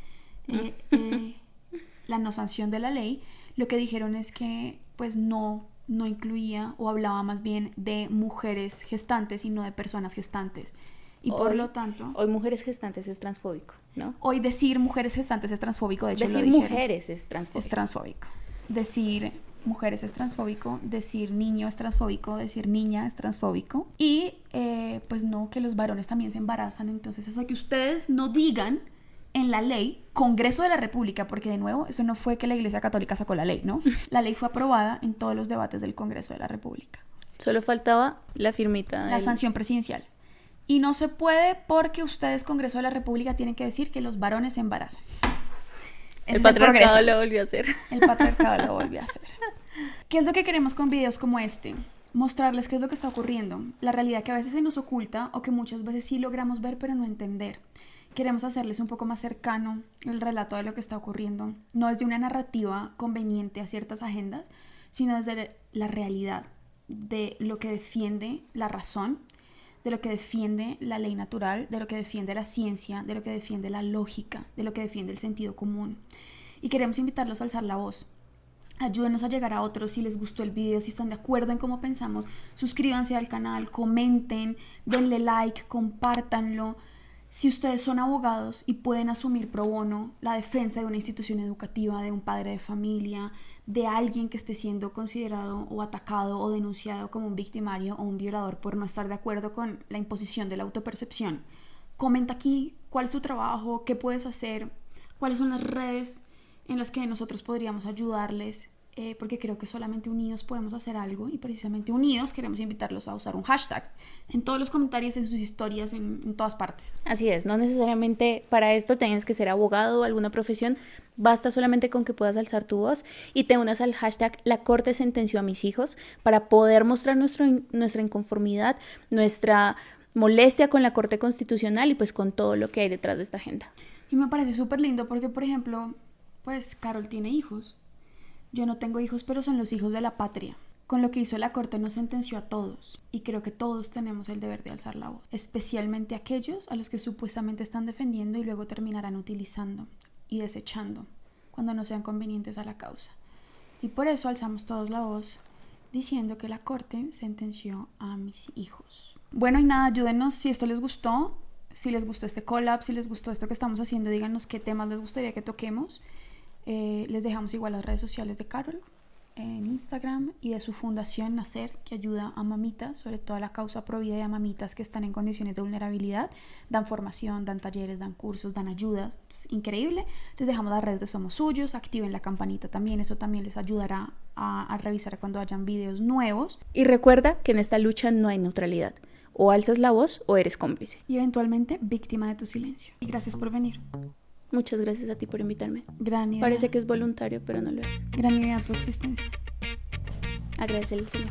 la no sanción de la ley, lo que dijeron es que pues no incluía o hablaba más bien de mujeres gestantes y no de personas gestantes. Y por lo tanto... Hoy mujeres gestantes es transfóbico, ¿no? Hoy decir mujeres gestantes es transfóbico, de hecho decir lo dijeron. Mujeres es transfóbico. Es transfóbico. Decir mujeres es transfóbico, decir niño es transfóbico, decir niña es transfóbico. Y pues no, que los varones también se embarazan. Entonces hasta que ustedes no digan en la ley, Congreso de la República, porque de nuevo, eso no fue que la Iglesia Católica sacó la ley, ¿no? La ley fue aprobada en todos los debates del Congreso de la República. Solo faltaba la firmita. La sanción presidencial. Y no se puede porque ustedes, Congreso de la República, tienen que decir que los varones se embarazan. El patriarcado lo volvió a hacer. El patriarcado lo volvió a hacer. ¿Qué es lo que queremos con videos como este? Mostrarles qué es lo que está ocurriendo. La realidad que a veces se nos oculta o que muchas veces sí logramos ver pero no entender. Queremos hacerles un poco más cercano el relato de lo que está ocurriendo. No desde una narrativa conveniente a ciertas agendas, sino desde la realidad de lo que defiende la razón, de lo que defiende la ley natural, de lo que defiende la ciencia, de lo que defiende la lógica, de lo que defiende el sentido común. Y queremos invitarlos a alzar la voz. Ayúdenos a llegar a otros si les gustó el video, si están de acuerdo en cómo pensamos. Suscríbanse al canal, comenten, denle like, compártanlo. Si ustedes son abogados y pueden asumir pro bono la defensa de una institución educativa, de un padre de familia, de alguien que esté siendo considerado o atacado o denunciado como un victimario o un violador por no estar de acuerdo con la imposición de la autopercepción, comenta aquí cuál es tu trabajo, qué puedes hacer, cuáles son las redes en las que nosotros podríamos ayudarles, porque creo que solamente unidos podemos hacer algo y precisamente unidos queremos invitarlos a usar un hashtag en todos los comentarios, en sus historias, en todas partes. Así es, no necesariamente para esto tienes que ser abogado o alguna profesión, basta solamente con que puedas alzar tu voz y te unas al hashtag La Corte sentenció a mis hijos para poder mostrar nuestra inconformidad, nuestra molestia con la Corte Constitucional y pues con todo lo que hay detrás de esta agenda. Y me parece súper lindo porque, por ejemplo, pues Carol tiene hijos. Yo no tengo hijos, pero son los hijos de la patria. Con lo que hizo la Corte nos sentenció a todos. Y creo que todos tenemos el deber de alzar la voz. Especialmente aquellos a los que supuestamente están defendiendo y luego terminarán utilizando y desechando cuando no sean convenientes a la causa. Y por eso alzamos todos la voz diciendo que la Corte sentenció a mis hijos. Bueno, y nada, ayúdenos si esto les gustó. Si les gustó este collab, si les gustó esto que estamos haciendo, díganos qué temas les gustaría que toquemos. Les dejamos igual las redes sociales de Carol en Instagram y de su fundación Nacer, que ayuda a mamitas, sobre todo a la causa provida y a mamitas que están en condiciones de vulnerabilidad. Dan formación, dan talleres, dan cursos, dan ayudas. Es increíble. Les dejamos las redes de Somos Suyos, activen la campanita también, eso también les ayudará a revisar cuando hayan videos nuevos. Y recuerda que en esta lucha no hay neutralidad. O alzas la voz o eres cómplice. Y eventualmente víctima de tu silencio. Y gracias por venir. Muchas gracias a ti por invitarme. Gran idea. Parece que es voluntario, pero no lo es. Gran idea tu existencia. Agradecerle al Señor.